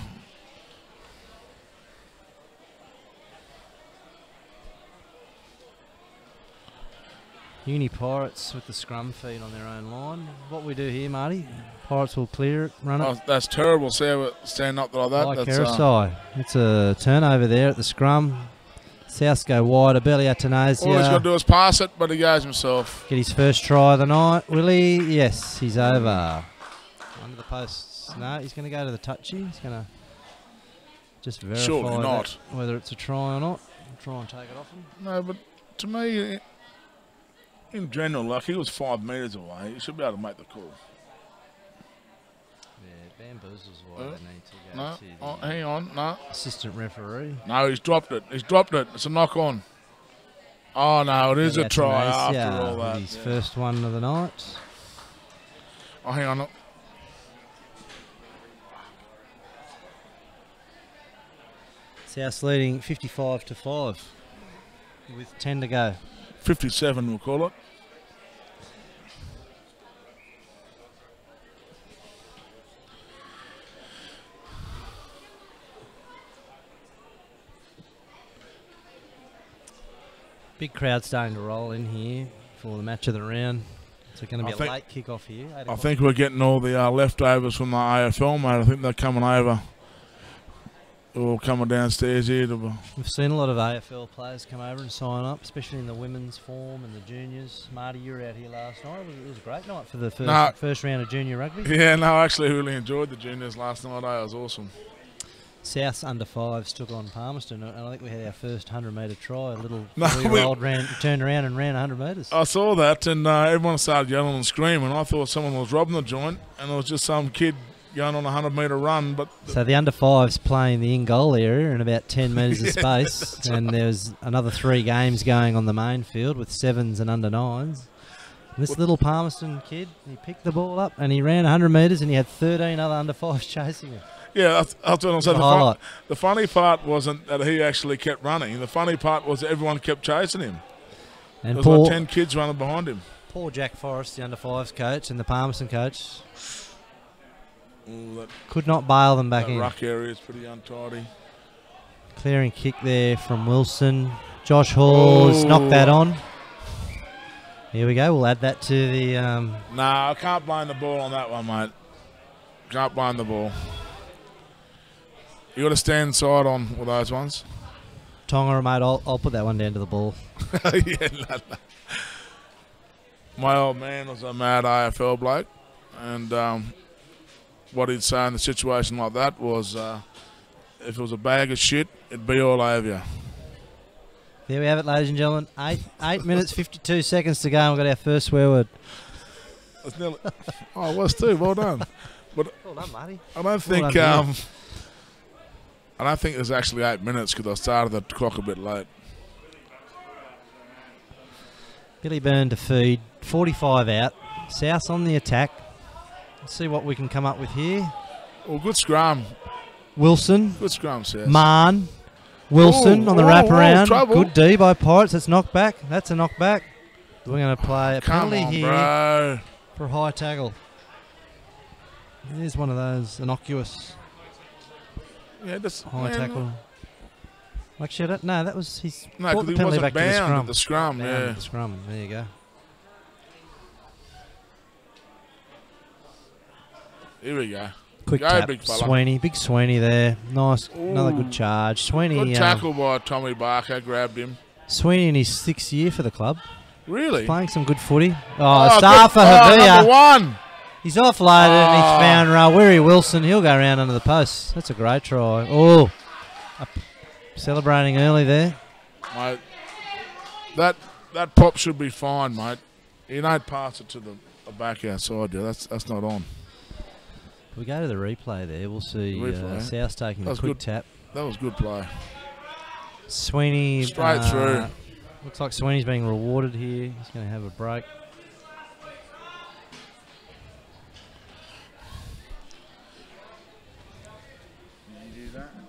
Speaker 1: Uni Pirates with the scrum feed on their own line. What we do here, Marty, Pirates will clear it, run it.
Speaker 3: Oh, that's terrible. See how it stand up like that?
Speaker 1: Like
Speaker 3: That's,
Speaker 1: Kerosai. It's a turnover there at the scrum. Souths go wide. Abelia Tenasia.
Speaker 3: all he's got to do is pass it, but he goes himself.
Speaker 1: Get his first try of the night. Will he? Yes, he's over. Under the posts. No, he's going to go to the touchy. He's going to just verify
Speaker 3: Surely not.
Speaker 1: whether it's a try or not. Try and take it off him.
Speaker 3: No, but to me, in general, like, he was 5 metres away. He should be able to make the call.
Speaker 1: Yeah, bamboozles why they need to go
Speaker 3: No,
Speaker 1: to the
Speaker 3: oh, hang on, no.
Speaker 1: assistant referee.
Speaker 3: No, he's dropped it. He's dropped it. It's a knock on. Oh, no, it is a
Speaker 1: Abelia
Speaker 3: try
Speaker 1: Tenasia
Speaker 3: after all
Speaker 1: with
Speaker 3: that.
Speaker 1: his
Speaker 3: Yeah.
Speaker 1: first one of the night.
Speaker 3: Oh, hang on.
Speaker 1: South leading 55-5 with 10 to go.
Speaker 3: 57, we'll call it.
Speaker 1: Big crowd starting to roll in here for the match of the round. It's going to be
Speaker 3: I
Speaker 1: a late kick-off here.
Speaker 3: I think we're getting all the leftovers from the AFL, mate. I think they're coming over. They're all coming downstairs here.
Speaker 1: We've seen a lot of AFL players come over and sign up, especially in the women's form and the juniors. Marty, you were out here last night. It was a great night for the first round of junior rugby.
Speaker 3: Yeah, no, I actually really enjoyed the juniors last night. It was awesome.
Speaker 1: South's under fives took on Palmerston, and I think we had our first 100-metre try. A little 4-year-old turned around and ran 100 metres.
Speaker 3: I saw that, and everyone started yelling and screaming. I thought someone was robbing the joint, and it was just some kid going on a 100-metre run. But
Speaker 1: so the under fives playing the in-goal area in about 10 metres of space, and there's another 3 games going on the main field with 7s and under 9s. This little Palmerston kid, he picked the ball up and he ran 100 metres, and he had 13 other under fives chasing him.
Speaker 3: Yeah, that's what I'm saying.
Speaker 1: The
Speaker 3: funny part wasn't that he actually kept running. The funny part was that everyone kept chasing him.
Speaker 1: And
Speaker 3: there was like 10 kids running behind him.
Speaker 1: Poor Jack Forrest, the under fives coach, and the Palmerston coach, could not bail them back in.
Speaker 3: The ruck area is pretty untidy.
Speaker 1: Clearing kick there from Wilson. Josh Hall has knocked that on. Here we go. We'll add that to the...
Speaker 3: Nah, I can't blame the ball on that one, mate. Can't blame the ball. You got to stand side on with those ones.
Speaker 1: Tonga, mate, I'll put that one down to the ball.
Speaker 3: Yeah, no. My old man was a mad AFL bloke, and what he'd say in a situation like that was, if it was a bag of shit, it'd be all over you.
Speaker 1: There we have it, ladies and gentlemen. 8 minutes, 52 seconds to go, and we've got our first swear word.
Speaker 3: It's nearly, oh, it was too. Well done. But
Speaker 1: well done, Marty.
Speaker 3: I don't think... I don't think there's actually 8 minutes because I started the clock a bit late.
Speaker 1: Billy Byrne to feed, 45 out. South on the attack. Let's see what we can come up with here.
Speaker 3: Oh, good scrum.
Speaker 1: Wilson.
Speaker 3: Good scrum, South.
Speaker 1: Marn. Wilson on the wraparound.
Speaker 3: Trouble.
Speaker 1: Good D by Pirates. That's knocked back. That's a knockback. We're going to play a penalty here
Speaker 3: bro.
Speaker 1: For a high tackle. Here's one of those innocuous...
Speaker 3: Yeah, just
Speaker 1: high tackle. Actually, no, that was his.
Speaker 3: No, because he wasn't bound at the scrum. Yeah,
Speaker 1: the scrum. There you go.
Speaker 3: Here we go.
Speaker 1: Quick
Speaker 3: go,
Speaker 1: tap.
Speaker 3: Big fella.
Speaker 1: Sweeney, big Sweeney there. Nice, another good charge. Sweeney.
Speaker 3: Good tackle by Tommy Barker. Grabbed him.
Speaker 1: Sweeney in his 6th year for the club.
Speaker 3: Really?
Speaker 1: Playing some good footy. Star for Havia.
Speaker 3: #1.
Speaker 1: He's offloaded and he's found Rawiri Wilson. He'll go around under the post. That's a great try. Oh, celebrating early there.
Speaker 3: Mate, that pop should be fine, mate. You don't pass it to the back outside you. That's not on.
Speaker 1: We go to the replay there. We'll see South taking the quick tap.
Speaker 3: That was good play.
Speaker 1: Sweeney.
Speaker 3: Straight through.
Speaker 1: Looks like Sweeney's being rewarded here. He's going to have a break.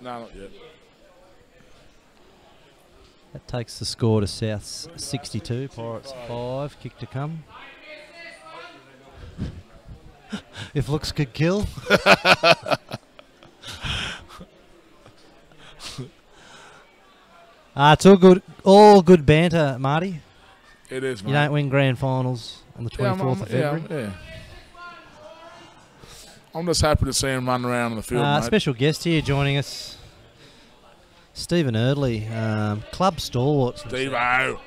Speaker 3: No, not yet.
Speaker 1: That takes the score to South's 62. Pirates 5. Kick to come. If looks could kill. It's all good banter, Marty.
Speaker 3: It is, mate.
Speaker 1: You don't win grand finals on the 24th of February.
Speaker 3: Yeah. I'm just happy to see him run around in the field, mate.
Speaker 1: Special guest here joining us, Stephen Erdley, club stalwart. Steve-O,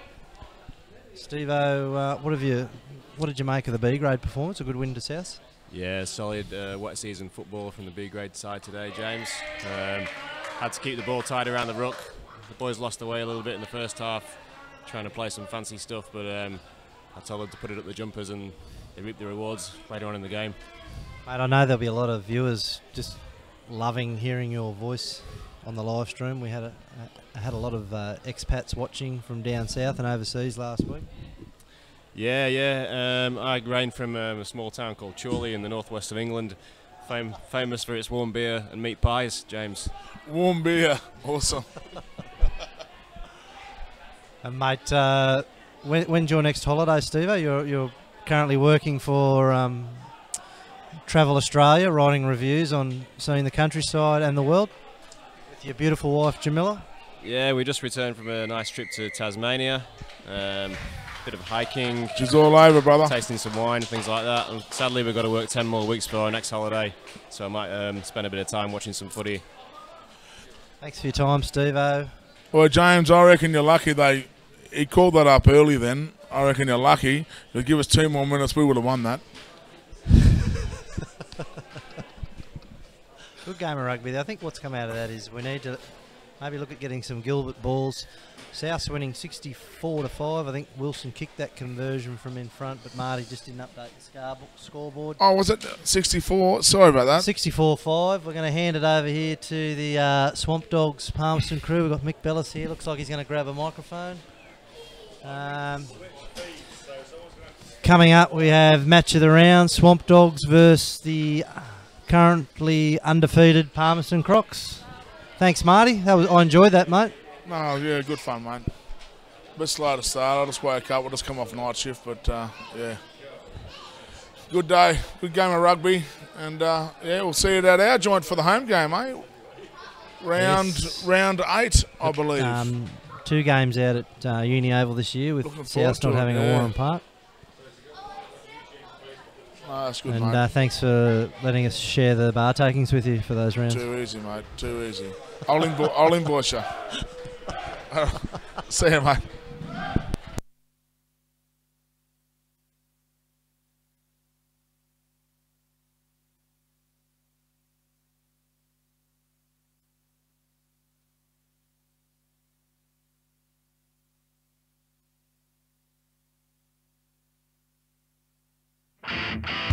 Speaker 1: what did you make of the B grade performance? A good win to South?
Speaker 8: Yeah, solid wet season football from the B grade side today, James. Had to keep the ball tight around the ruck. The boys lost their way a little bit in the first half, trying to play some fancy stuff, but I told them to put it up the jumpers and they reaped the rewards later on in the game.
Speaker 1: Mate, I know there'll be a lot of viewers just loving hearing your voice on the live stream. We had a lot of expats watching from down south and overseas last week.
Speaker 8: Yeah. I grained from a small town called Chorley in the northwest of England. famous for its warm beer and meat pies, James.
Speaker 3: Warm beer, awesome.
Speaker 1: And mate, when's your next holiday, Steve? You're currently working for Travel Australia, writing reviews on seeing the countryside and the world with your beautiful wife, Jamila.
Speaker 8: Yeah, we just returned from a nice trip to Tasmania. Bit of hiking.
Speaker 3: She's all over, brother.
Speaker 8: Tasting some wine and things like that. And sadly, we've got to work 10 more weeks for our next holiday, so I might spend a bit of time watching some footy.
Speaker 1: Thanks for your time, Steve-O.
Speaker 3: Well, James, I reckon you're lucky he called that up early then. I reckon you're lucky. You'll give us 2 more minutes, we would have won that.
Speaker 1: Good game of rugby. I think what's come out of that is we need to maybe look at getting some Gilbert balls. South's winning 64-5. I think Wilson kicked that conversion from in front, but Marty just didn't update the scoreboard.
Speaker 3: Oh, was it 64? Sorry about that.
Speaker 1: 64-5. We're going to hand it over here to the Swamp Dogs Palmerston crew. We've got Mick Bellis here. Looks like he's going to grab a microphone. Coming up, we have match of the round, Swamp Dogs versus the currently undefeated Palmerston Crocs. Thanks, Marty. I enjoyed that, mate.
Speaker 3: No, yeah, good fun, mate. A bit slow to start. I just woke up. I just come off night shift, but yeah. Good day. Good game of rugby. And yeah, we'll see you at our joint for the home game, eh? Round 8, I believe.
Speaker 1: 2 games out at Uni Oval this year with South not having a Warren Park.
Speaker 3: Oh, that's good,
Speaker 1: and
Speaker 3: mate.
Speaker 1: Thanks for letting us share the bar takings with you for those rounds.
Speaker 3: Too easy, mate. Too easy. I'll invoice you. See you, mate.
Speaker 9: Thank you.